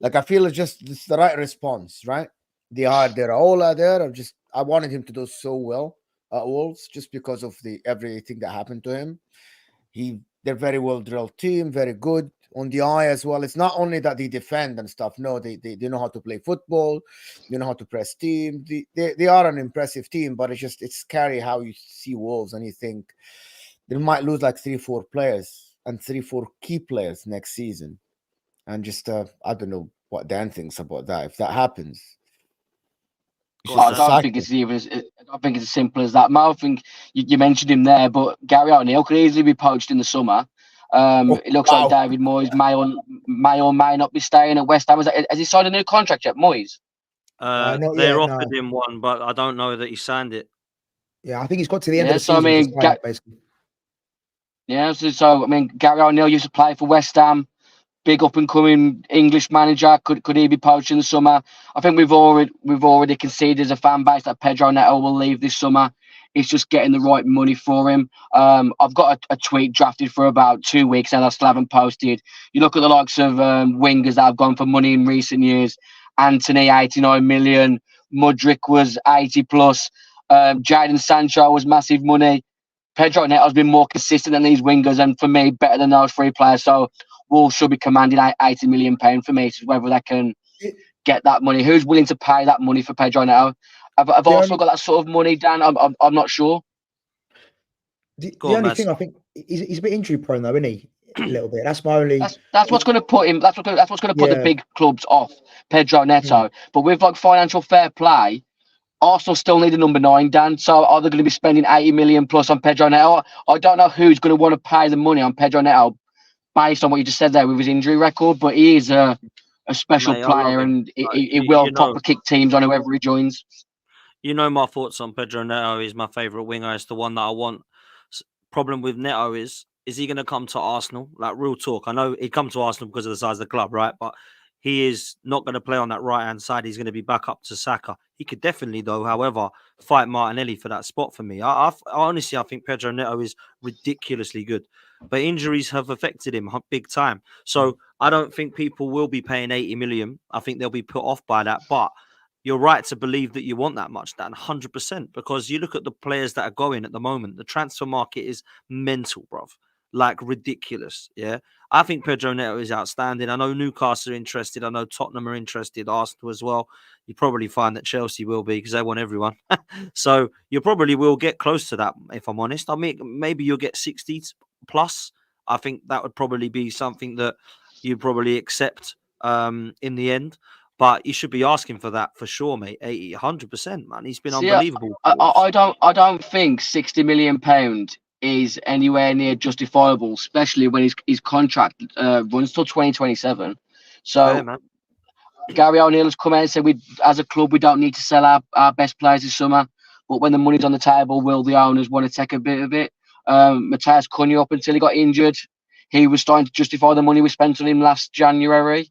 Like I feel it's the right response, right? They're all out there. I wanted him to do so well at Wolves, just because of everything that happened to him. They're very well drilled team, very good on the eye as well. It's not only that they defend and stuff. No, they know how to play football. They know how to press team. They are an impressive team, but it's scary how you see Wolves and you think they might lose like 3-4 players and 3-4 key players next season. And I don't know what Dan thinks about that. If that happens, I don't think it's as simple as that. Mo, I think you mentioned him there, but Gary O'Neill could easily be poached in the summer. It looks like David Moyes may or may not be staying at West Ham. Has he signed a new contract yet, Moyes? They offered him one, but I don't know that he signed it. Yeah, I think he's got to the end Yeah, of the so I season. mean, Just basically. yeah, so I mean, Gary O'Neill used to play for West Ham. Big up and coming English manager. Could he be poached in the summer? I think we've already conceded as a fan base that Pedro Neto will leave this summer. It's just getting the right money for him. I've got a tweet drafted for about 2 weeks and I still haven't posted. You look at the likes of wingers that have gone for money in recent years. Anthony, 89 million. Mudryk was 80 plus. Jadon Sancho was massive money. Pedro Neto has been more consistent than these wingers, and for me, better than those three players. So Wolves should be commanding £80 million for me. So whether they can get that money, who's willing to pay that money for Pedro Neto? I've also got that sort of money, Dan. I'm not sure. The only thing I think he's a bit injury prone though, isn't he? A little bit. That's my only. That's what's going to put him. That's what's going to put the big clubs off Pedro Neto. But with like financial fair play, Arsenal still need a number 9, Dan. So are they going to be spending 80 million plus on Pedro Neto? I don't know who's going to want to pay the money on Pedro Neto based on what you just said there with his injury record. But he is a special player, and he will proper kick teams on whoever he joins. You know my thoughts on Pedro Neto. He's my favourite winger. It's the one that I want. Problem with Neto is he going to come to Arsenal? Like, real talk. I know he'd come to Arsenal because of the size of the club, right? But he is not going to play on that right-hand side. He's going to be back up to Saka. He could definitely, though, however, fight Martinelli for that spot for me. I honestly, I think Pedro Neto is ridiculously good. But injuries have affected him big time. So I don't think people will be paying 80 million. I think they'll be put off by that. But you're right to believe that you want that much, Dan, 100%. Because you look at the players that are going at the moment, the transfer market is mental, bruv. Like, ridiculous, yeah? I think Pedro Neto is outstanding. I know Newcastle are interested. I know Tottenham are interested, Arsenal as well. You probably find that Chelsea will be because they want everyone. So you probably will get close to that, if I'm honest. I mean, maybe you'll get 60 plus. I think that would probably be something that you probably accept in the end. But you should be asking for that for sure, mate. 80, 100%, man. He's been unbelievable. I don't think £60 million is anywhere near justifiable, especially when his contract runs till 2027. So Gary O'Neill has come out and said, as a club, we don't need to sell our best players this summer. But when the money's on the table, will the owners want to take a bit of it? Matthias Cunha, up until he got injured, he was starting to justify the money we spent on him last January.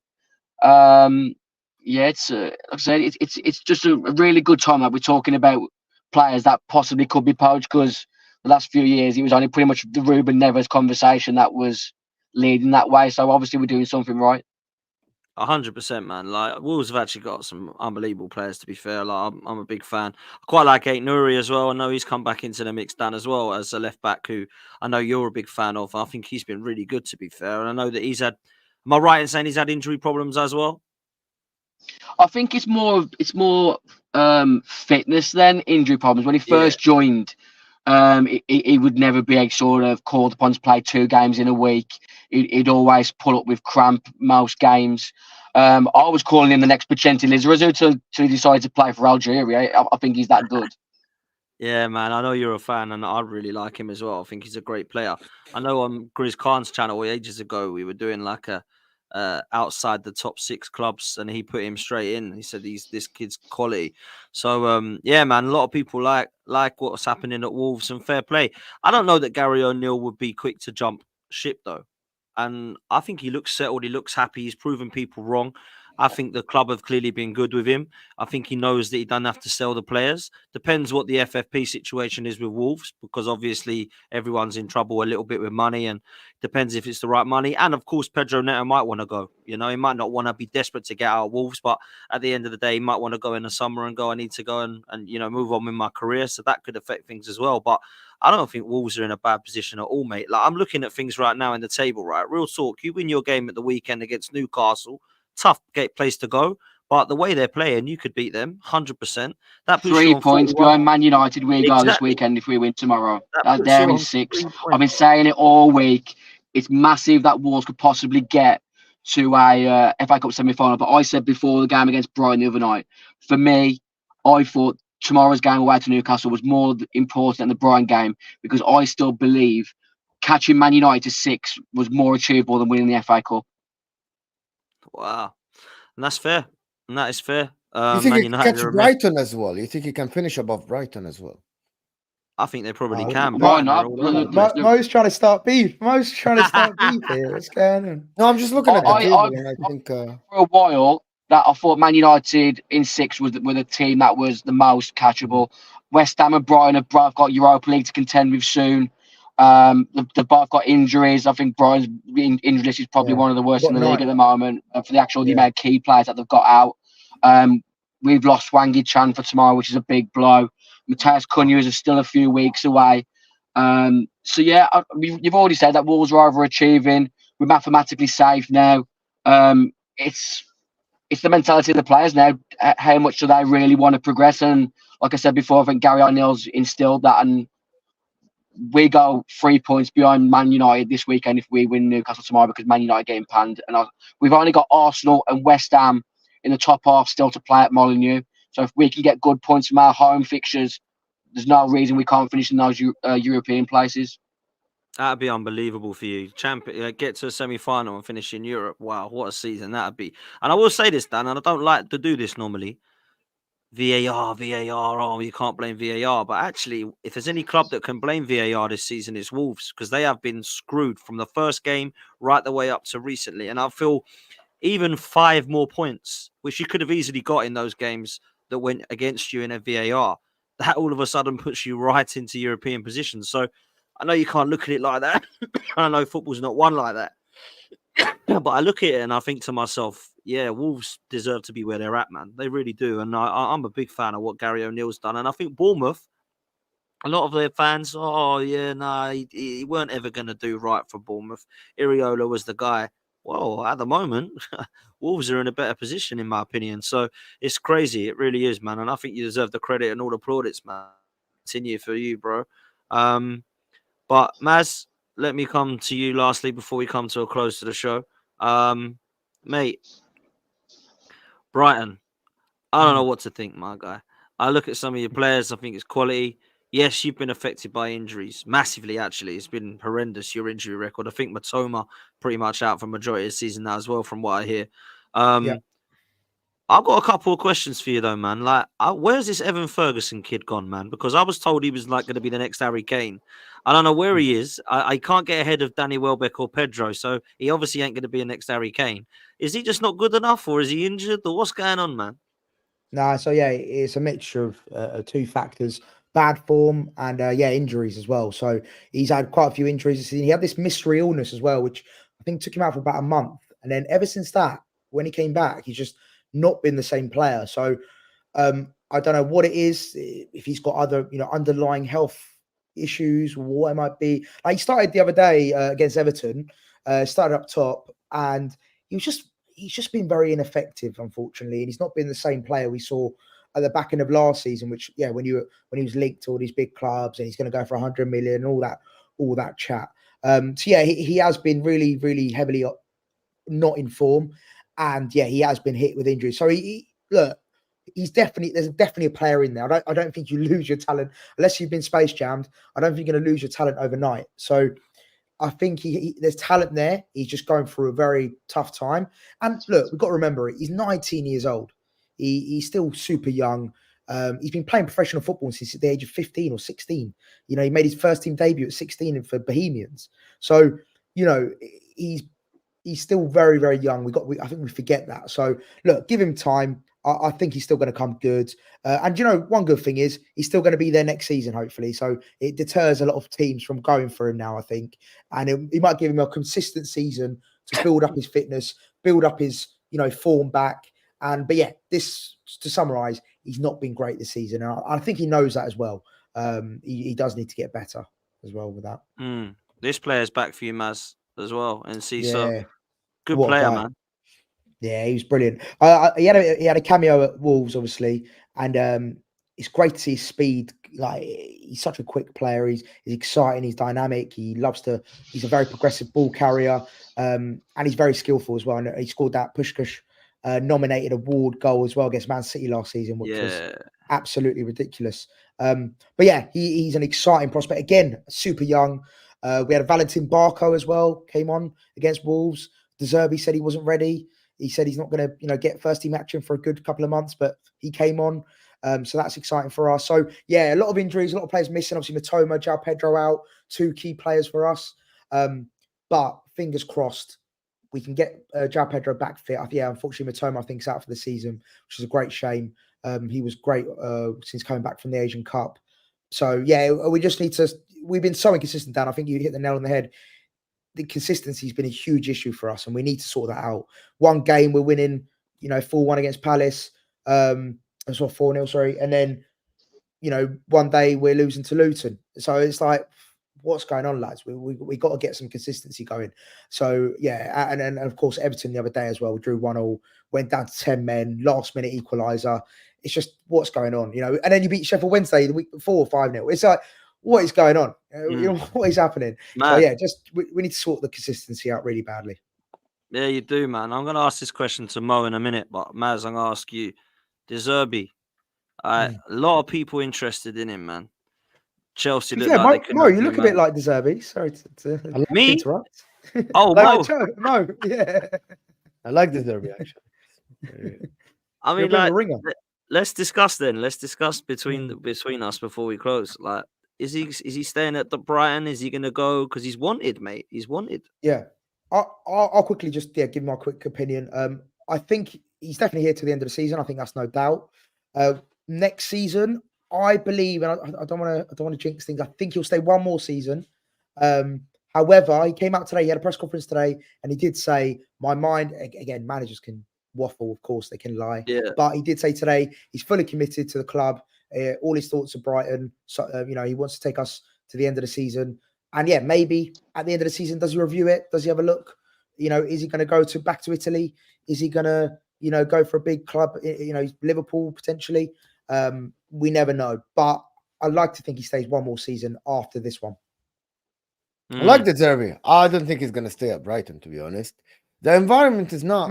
It's like I said, it's just a really good time that we're talking about players that possibly could be poached, because the last few years it was only pretty much the Ruben Neves conversation that was leading that way. So obviously we're doing something right. 100%, man. Like, Wolves have actually got some unbelievable players, to be fair. Like, I'm a big fan. I quite like Ait Nouri as well. I know he's come back into the mix, Dan, as well, as a left back who I know you're a big fan of. I think he's been really good, to be fair. And I know that am I right in saying he's had injury problems as well? I think it's more fitness than injury problems. When he first joined, he would never be sort of called upon to play 2 games in a week. He'd always pull up with cramp most games. I was calling him the next Vicente Lizarazu until he decided to play for Algeria. I think he's that good. Yeah, man, I know you're a fan, and I really like him as well. I think he's a great player. I know on Grizz Khan's channel ages ago, we were doing like a outside the top 6 clubs, and he put him straight in. He said this kid's quality. So yeah, man, a lot of people like what's happening at Wolves, and fair play. I don't know that Gary O'Neill would be quick to jump ship though, and I think he looks settled. He looks happy. He's proven people wrong. I think the club have clearly been good with him. I think he knows that he doesn't have to sell the players. Depends what the FFP situation is with Wolves, because obviously everyone's in trouble a little bit with money, and depends if it's the right money. And of course, Pedro Neto might want to go. You know, he might not want to be desperate to get out of Wolves, but at the end of the day, he might want to go in the summer and go, I need to go and you know, move on with my career. So that could affect things as well. But I don't think Wolves are in a bad position at all, mate. Like, I'm looking at things right now in the table, right? Real talk. You win your game at the weekend against Newcastle. Tough place to go, but the way they're playing, you could beat them 100%. That puts 3 points behind Man United. We go this weekend if we win tomorrow. They're in 6. I've been saying it all week. It's massive that Wolves could possibly get to a FA Cup semi-final. But I said before the game against Brighton the other night, for me, I thought tomorrow's game away to Newcastle was more important than the Brighton game, because I still believe catching Man United to 6 was more achievable than winning the FA Cup. Wow. And that's fair. And that is fair. You think he can catch Brighton as well? You think he can finish above Brighton as well? I think they probably Oh, can. why Brighton not? are all over the place. Mo's trying to start beef. Mo's trying to start beef here. What's going on? No, I'm just looking at the I- table, I- and I think For a while, that I thought Man United in 6 was were the team that was the most catchable. West Ham and Brighton have both got Europa League to contend with soon. They've both got injuries. I think Brighton's injury list is probably Yeah. one of the worst in the Got league nine. at the moment for the actual Yeah. amount of key players that they've got out. We've lost Wangi Chan for tomorrow, which is a big blow. Matthias Cunha is still a few weeks away. So yeah, you've already said that Wolves are overachieving. We're mathematically safe now. It's the mentality of the players now. How much do they really want to progress? And like I said before, I think Gary O'Neill's instilled that, and we go 3 points behind Man United this weekend if we win Newcastle tomorrow, because Man United getting panned. And we've only got Arsenal and West Ham in the top half still to play at Molineux. So if we can get good points from our home fixtures, there's no reason we can't finish in those European places. That'd be unbelievable for you. Get to a semi-final and finish in Europe. Wow, what a season that'd be. And I will say this, Dan, and I don't like to do this normally. VAR, oh, you can't blame VAR. But actually, if there's any club that can blame VAR this season, it's Wolves, because they have been screwed from the first game right the way up to recently. And I feel even 5 more points, which you could have easily got in those games that went against you in a VAR, that all of a sudden puts you right into European positions. So I know you can't look at it like that. I know football's not won like that. But I look at it and I think to myself, yeah, Wolves deserve to be where they're at, man. They really do. And I'm a big fan of what Gary O'Neill's done. And I think Bournemouth, a lot of their fans, he weren't ever going to do right for Bournemouth. Iriola was the guy. Well, at the moment, Wolves are in a better position, in my opinion. So it's crazy. It really is, man. And I think you deserve the credit and all the plaudits, man. Continue for you, bro. But Maz, let me come to you lastly before we come to a close to the show. Mate, Brighton, I don't know what to think, my guy. I look at some of your players, I think it's quality. Yes, you've been affected by injuries massively, actually. It's been horrendous, your injury record. I think Matoma pretty much out for majority of the season now as well, from what I hear. Yeah. I've got a couple of questions for you, though, man. Like, where's this Evan Ferguson kid gone, man? Because I was told he was like going to be the next Harry Kane. I don't know where he is. I can't get ahead of Danny Welbeck or Pedro, so he obviously ain't going to be the next Harry Kane. Is he just not good enough, or is he injured, or what's going on, man? Nah, so yeah, it's a mixture of 2 factors: bad form and injuries as well. So he's had quite a few injuries this season. He had this mystery illness as well, which I think took him out for about a month. And then ever since that, when he came back, he's just not been the same player. So I don't know what it is, if he's got other underlying health issues, what it might be. Like, he started the other day against Everton, started up top, and he's just been very ineffective, unfortunately, and he's not been the same player we saw at the back end of last season. Which, when he was linked to all these big clubs and he's going to go for 100 million and all that chat. So yeah, he has been really, really heavily not in form, and yeah, he has been hit with injuries. So look, there's definitely a player in there. I don't think you lose your talent unless you've been space jammed. I don't think you're going to lose your talent overnight. So I think there's talent there. He's just going through a very tough time. And look, we've got to remember it. He's 19 years old. He's still super young. He's been playing professional football since the age of 15 or 16. He made his first team debut at 16 for Bohemians. So, he's still very, very young. I think we forget that. So look, give him time. I think he's still going to come good. And one good thing is he's still going to be there next season, hopefully. So it deters a lot of teams from going for him now, I think. And he might give him a consistent season to build up his fitness, build up his, form back. But yeah, to summarize, he's not been great this season. And I think he knows that as well. He does need to get better as well with that. This player's back for you, Maz, as well. And Cesar, Yeah. good What a player, guy. man. Yeah, he was brilliant. He had a cameo at Wolves, obviously, and it's great to see his speed. Like, he's such a quick player. He's exciting. He's dynamic. He's a very progressive ball carrier, and he's very skillful as well. And he scored that Puskás nominated award goal as well against Man City last season, which was absolutely ridiculous. But yeah, he's an exciting prospect. Again, super young. We had Valentin Barco as well, came on against Wolves. De Zerbi said he wasn't ready. He said he's not going to, get first team action for a good couple of months, but he came on. So that's exciting for us. So yeah, a lot of injuries, a lot of players missing. Obviously, Matoma, João Pedro out, 2 key players for us. But fingers crossed, we can get João Pedro back fit. Yeah, unfortunately, Matoma, I think, is out for the season, which is a great shame. He was great since coming back from the Asian Cup. So yeah, we just need to. We've been so inconsistent, Dan. I think you hit the nail on the head. The consistency has been a huge issue for us, and we need to sort that out. One game we're winning, 4-1 against Palace, that's what 4-0, sorry, and then one day we're losing to Luton. So it's like, what's going on, lads? We got to get some consistency going. So yeah, and of course Everton the other day as well. We drew 1-1, went down to 10 men, last minute equaliser. It's just what's going on, and then you beat Sheffield Wednesday the week before 5-0. It's like, what is going on? What is happening? Man. So yeah, just we need to sort the consistency out really badly. Yeah, you do, man. I'm going to ask this question to Mo in a minute, but Maz, I'm going to ask you, De Zerbi. A lot of people interested in him, man. Chelsea look like Mo, you look a bit like De Zerbi. Sorry to me interrupt. Oh, Mo, yeah. I like De Zerbi actually. I mean, like, let's discuss then. Let's discuss between us before we close. Like, is he staying at the Brighton? Is he going to go? Because he's wanted, mate. He's wanted. Yeah. I'll quickly just give my quick opinion. I think he's definitely here to the end of the season. I think that's no doubt. Next season, I believe, and I don't want to jinx things. I think he'll stay one more season. However, he came out today. He had a press conference today, and he did say, "My mind." Again, managers can waffle, of course, they can lie. Yeah. But he did say today he's fully committed to the club. All his thoughts are Brighton. So he wants to take us to the end of the season. And yeah, maybe at the end of the season, does he review it? Does he have a look? Is he going to go back to Italy? Is he going to, go for a big club? Liverpool potentially. We never know. But I'd like to think he stays one more season after this one. I like De Zerbi. I don't think he's going to stay at Brighton, to be honest. The environment is not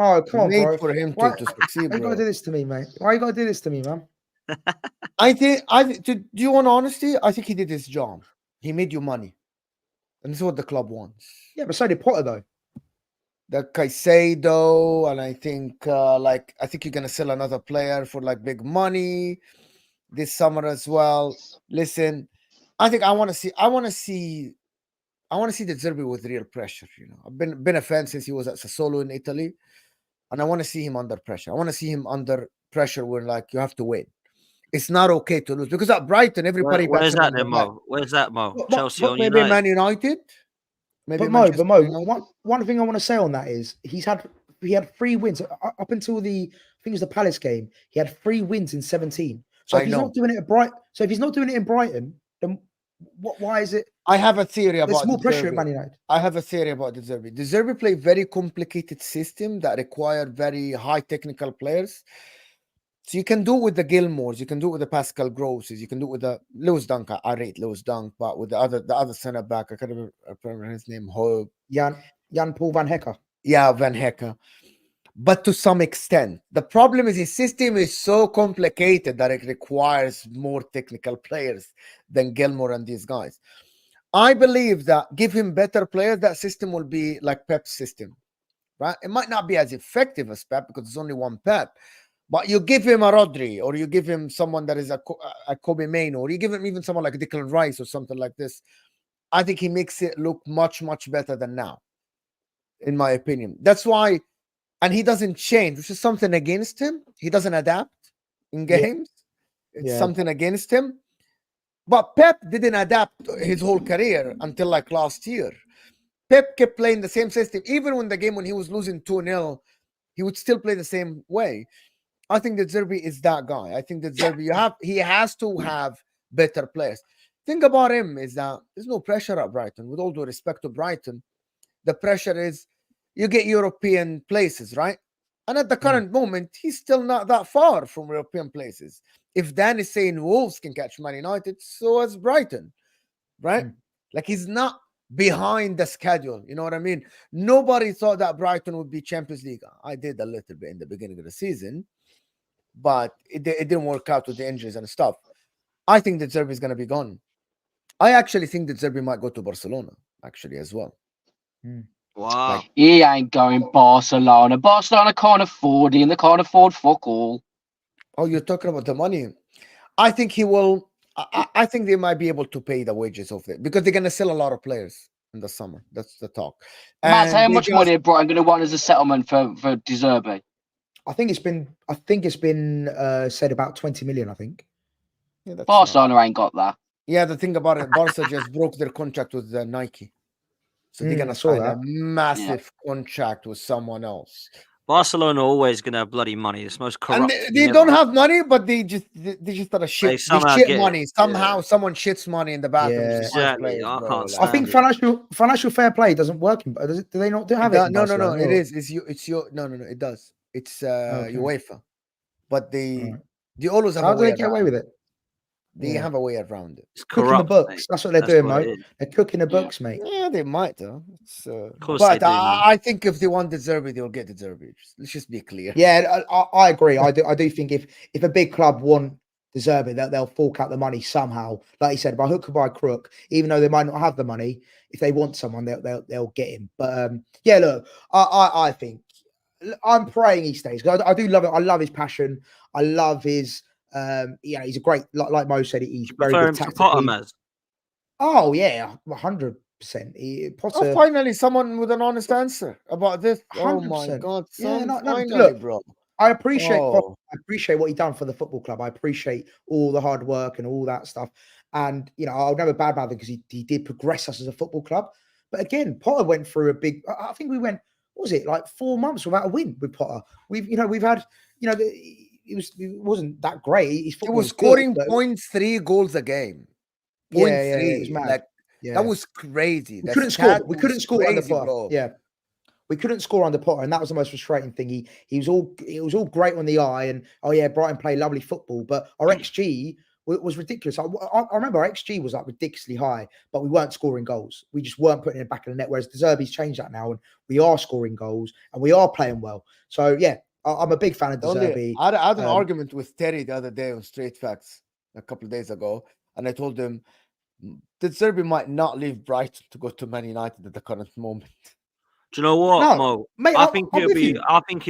made for him to succeed. Why you got to do this to me, mate? Why you got to do this to me, man? Do you want honesty? I think he did his job. He made you money. And this is what the club wants. Yeah, but so did Potter, though. The Caicedo, and I think you're gonna sell another player for like big money this summer as well. Listen, I think I want to see De Zerbi with real pressure. I've been a fan since he was at Sassuolo in Italy, and I want to see him under pressure. I want to see him under pressure where like you have to win. It's not okay to lose because at Brighton, everybody. Where's that then, Mo? Where's that, Mo? Chelsea or maybe United? Man United. Maybe Mo, one thing I want to say on that is he had 3 wins up until the Palace game. He had 3 wins in 17. So if he's not doing it at Brighton, if he's not doing it in Brighton, then why is it? I have a theory about. There's more pressure at Man United. I have a theory about De Zerbi. De Zerbi play very complicated system that require very high technical players. So you can do it with the Gilmores, you can do it with the Pascal Grosses, you can do it with the Lewis Dunk. I rate Lewis Dunk, but with the other center back, I can't remember his name. Jan Paul Van Hecker. Yeah, Van Hecker. But to some extent, the problem is his system is so complicated that it requires more technical players than Gilmore and these guys. I believe that give him better players, that system will be like Pep's system, right? It might not be as effective as Pep because there's only one Pep. But you give him a Rodri, or you give him someone that is a Kobe Mainoo, or you give him even someone like Declan Rice or something like this. I think he makes it look much, much better than now, in my opinion. That's why, and he doesn't change, which is something against him. He doesn't adapt in games. Yeah. It's something against him. But Pep didn't adapt his whole career until like last year. Pep kept playing the same system. Even when he was losing 2-0, he would still play the same way. I think that Zerbi is that guy. I think that Zerbi, he has to have better players. Thing about him is that there's no pressure at Brighton. With all due respect to Brighton, the pressure is you get European places, right? And at the current moment, he's still not that far from European places. If Dan is saying Wolves can catch Man United, so is Brighton, right? Like he's not behind the schedule. You know what I mean? Nobody thought that Brighton would be Champions League. I did a little bit in the beginning of the season, but it didn't work out with the injuries and stuff. I think that Zerbi is going to be gone. I actually think that Zerbi might go to Barcelona, actually, as well. Wow. Like, he ain't going Barcelona. Barcelona can't afford him. They can't afford fuck all. Oh, you're talking about the money. I think he will. I think they might be able to pay the wages of it because they're going to sell a lot of players in the summer. That's the talk. Matt, how they much just- money are Brighton going to want as a settlement for De Zerbi? I think it's been said about 20 million. I think. Yeah, that's not- Barcelona ain't got that. yeah, the thing about it, Barca just broke their contract with Nike, so they're I gonna saw sign a that. massive contract with someone else. Barcelona are always going to have bloody money. It's the most And corrupt. they thing don't ever. have money, but they just gotta shit. They somehow shit get it. money somehow. Someone shits money in the bathroom. Yeah. to sign Exactly. players, I bro, can't I stand think it. financial fair play doesn't work. Do they not have it? in No. Barcelona, It or- is. It's your. No. It does. It's Okay. UEFA, but Alright. they always have How a do way they get away around with it. it? They Yeah. have a way around it. It's Cooking the corrupt. books. mate. That's what they're That's doing, what it mate. is. They're cooking the Yeah. books, mate. Yeah, they might though. It's, course but they do, man. I think if they want De Zerbi, they'll get De Zerbi. Let's just be clear. Yeah, I agree. I do think if a big club want De Zerbi, they'll fork out the money somehow. Like you said, by hook or by crook, even though they might not have the money, if they want someone, they'll get him. But yeah, look, I think I'm praying he stays because I do love it. I love his passion. I love his he's a great like Mo said, he's very Prefer good him to Potter, tactically. Maz. Oh yeah, 100%. Oh, Potter, finally, someone with an honest answer about this. Oh my 100%. God, Yeah, son! no, Finally, look, bro. I appreciate Oh, I appreciate what he done for the football club. I appreciate all the hard work and all that stuff. And I'll never badmouth him because he did progress us as a football club. But again, Potter went through a big. I think we went. What was it like 4 months without a win with Potter? We've had it wasn't that great. His he football was was scoring good, but 0.3 goals a game. yeah, 0.3, it was mad. like Yeah, that was crazy. we The couldn't score. stat We was couldn't score under crazy, Potter. bro. Yeah, we couldn't score under Potter, and that was the most frustrating thing. It was all great on the eye, and oh yeah, Brighton play lovely football, but our XG was ridiculous. I remember our XG was like ridiculously high, but we weren't scoring goals. We just weren't putting it back in the net. Whereas De Zerbi's changed that now, and we are scoring goals and we are playing well. So yeah, I'm a big fan of De Zerbi. I had an argument with Terry the other day on Straight Facts a couple of days ago, and I told him De Zerbi might not leave Brighton to go to Man United at the current moment. Do you know what, No, Mo? mate, I I'm think with you.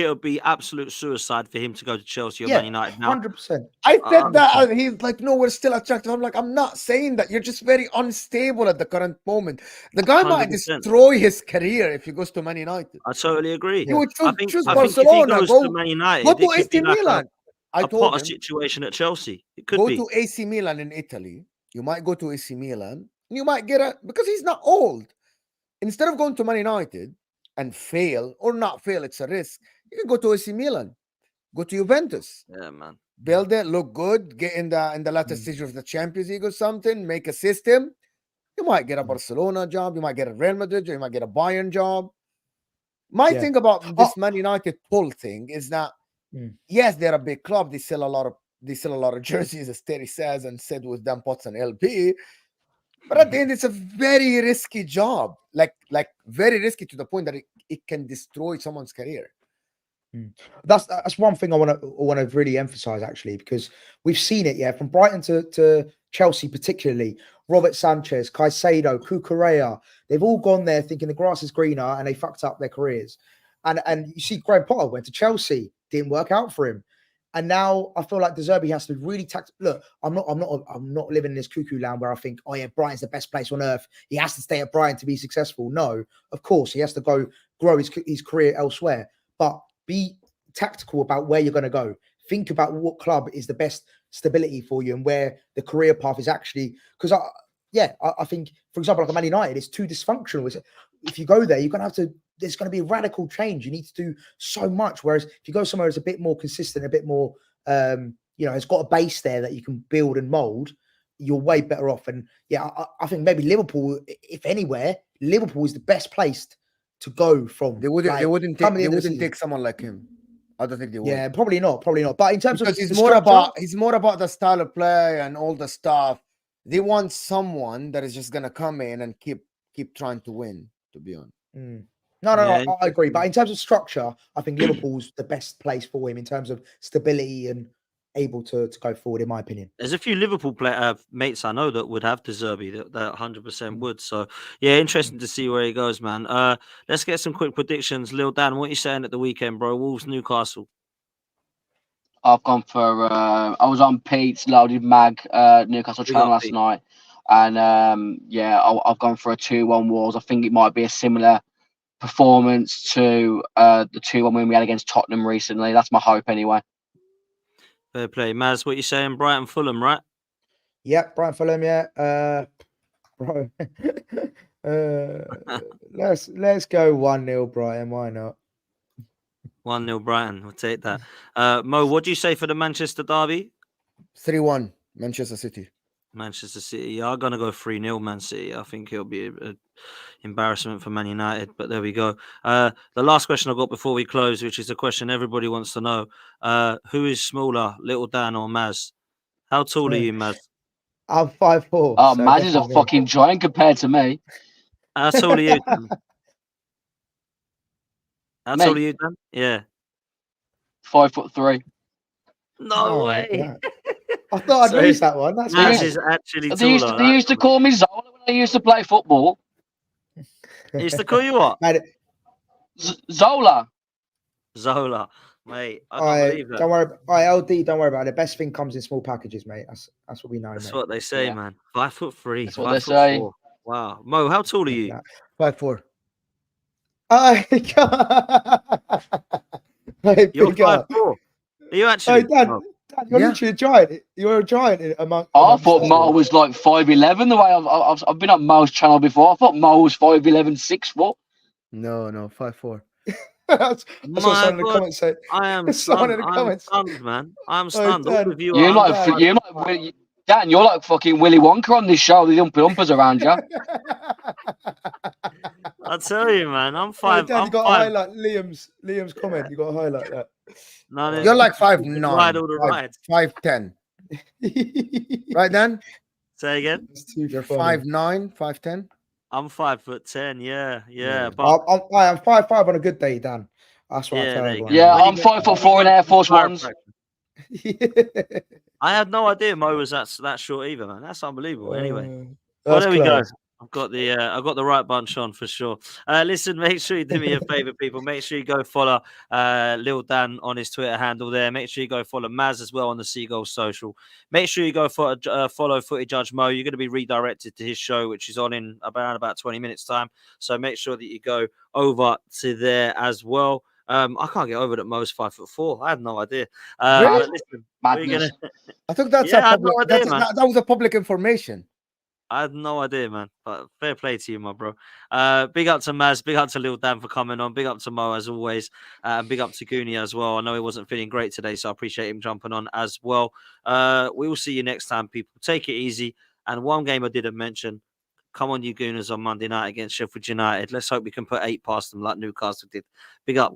it'll be absolute suicide for him to go to Chelsea or Yeah, Man United now. 100%. I said that, 100%. and he's like, "No, we're still attractive." I'm like, "I'm not saying that. You're just very unstable at the current moment. The guy might 100%. destroy his career if he goes to Man United. I totally agree. You would I think choose if he Barcelona. goes Go to Man go United, to it could AC be like Milan." I a told Potter him, situation at Chelsea. It could "Go be. to AC Milan in Italy. You might go to AC Milan. You might get because he's not old. Instead of going to Man United and fail or not fail, it's a risk. You can go to AC Milan, go to Juventus, Yeah, man. build it, look good, get in the latter stage of the Champions League or something, make a system. You might get a Barcelona job, you might get a Real Madrid job, you might get a Bayern job. My thing about this Man United pull thing is that yes, they're a big club. They sell a lot of jerseys, as Terry says, and said with them pots and LP. But at the end, it's a very risky job, like very risky to the point that it can destroy someone's career. That's one thing I want to really emphasize, actually, because we've seen it, from Brighton to Chelsea, particularly Robert Sanchez, Caicedo, Cucurella. They've all gone there thinking the grass is greener, and they fucked up their careers. And you see, Graham Potter went to Chelsea, didn't work out for him, and now I feel like De Zerbi has to really look. I'm not living in this cuckoo land where I think, oh yeah, Brighton's the best place on earth. He has to stay at Brighton to be successful. No, of course he has to go grow his career elsewhere, but be tactical about where you're going to go. Think about what club is the best stability for you and where the career path is actually. Because I think, for example, like a Man United, it's too dysfunctional. If you go there, you're going to have to. There's going to be a radical change. You need to do so much. Whereas if you go somewhere that's a bit more consistent, a bit more, it's got a base there that you can build and mold, you're way better off. And I think maybe Liverpool, if anywhere, Liverpool is the best placed to go from. They wouldn't take someone like him. I don't think they would. Yeah, probably not. But in terms because of he's more about the style of play and all the stuff. They want someone that is just gonna come in and keep trying to win. To be honest. No, I agree. But in terms of structure, I think Liverpool's the best place for him in terms of stability and able to go forward, in my opinion. There's a few Liverpool mates I know that would have De Zerbi, that 100% would. So, yeah, interesting to see where he goes, man. Let's get some quick predictions. Lil Dan, what are you saying at the weekend, bro? Wolves, Newcastle. I've gone for. I was on Pete's Loaded Mag Newcastle Big channel up, last Pete. night, and yeah, I've gone for a 2-1 Wolves. I think it might be a similar performance to the 2-1 win we had against Tottenham recently. That's my hope, anyway. Fair play, Maz. What you saying? Brighton, Fulham, right? Yep, Brighton Fulham, yeah. Bro. Let's go 1-0 Brighton. Why not? 1-0 Brighton. We'll take that. Mo, what do you say for the Manchester derby? 3-1 Manchester City. Manchester City. Yeah, I'm gonna go 3-0 Man City. I think it'll be an embarrassment for Man United, but there we go. The last question I got before we close, which is a question everybody wants to know: who is smaller, Little Dan or Maz? How tall are you, Maz? I'm 5'4". Oh, so Maz is a definitely me. fucking giant compared to me. How tall are you, Dan? How Me? tall are you, Dan? Yeah. 5'3". No Oh, way. yeah. I thought I'd So lose that one. That's Maz mad. is actually They used taller. to, they used to call me Zola when I used to play football. He used to call you what? Mate, Zola. Zola. Mate, I can't believe that. don't worry. LD, don't worry about it. The best thing comes in small packages, mate. That's what we know, That's mate. what they say, Yeah. man. 5'3". That's what they 5'4". say. Wow. Mo, how tall are you? 5'4". You're Big up. 5'4". Are you Oh, actually? Dan, No. you're Yeah. literally a giant. You're a giant I amongst thought us Mo all. was like 5'11". The way I've been on Mo's channel before, I thought Mo was 5'11", 6 foot. No, 5'4". That's what My someone in the God, comments said. I am Someone stunned. in the I am comments. stunned, man. I am Oh, stunned. All Dan, of you You're are like, under you're like Dan. You're like fucking Willy Wonka on this show. The umpers around you. I tell you, man. I'm Oh, 5. Dan, I'm you got to 5. highlight Liam's comment. You got to highlight that. None You're like you can ride 5'9", all the rides. 5'10". Right, Dan? Say again. It's too You're funny. 5'9", 5'10". I'm 5'10". Yeah. Yeah. I'm 5'5" on a good day, Dan. That's what I Yeah, tell there you go. everyone. Yeah, When I'm you 5'4" in go Air to Force Ones. chiropractor. I had no idea Mo was that short either, man. That's unbelievable. Anyway. Well, That's there we go. class. I've got the right bunch on for sure. Listen, make sure you do me a favor, people. Make sure you go follow Lil Dan on his Twitter handle there. Make sure you go follow Maz as well on the Seagull Social. Make sure you go follow Footy Judge Mo. You're going to be redirected to his show, which is on in about 20 minutes time. So make sure that you go over to there as well. I can't get over that Mo's 5'4". I had no idea. Really? But listen, we're Madness. I think that's Yeah, a I had no public. idea, man. That was a public information. I had no idea, man. But fair play to you, my bro. Big up to Maz. Big up to Lil Dan for coming on. Big up to Mo as always. And big up to Goonie as well. I know he wasn't feeling great today, so I appreciate him jumping on as well. We will see you next time, people. Take it easy. And one game I didn't mention. Come on, you Gooners, on Monday night against Sheffield United. Let's hope we can put 8 past them like Newcastle did. Big up.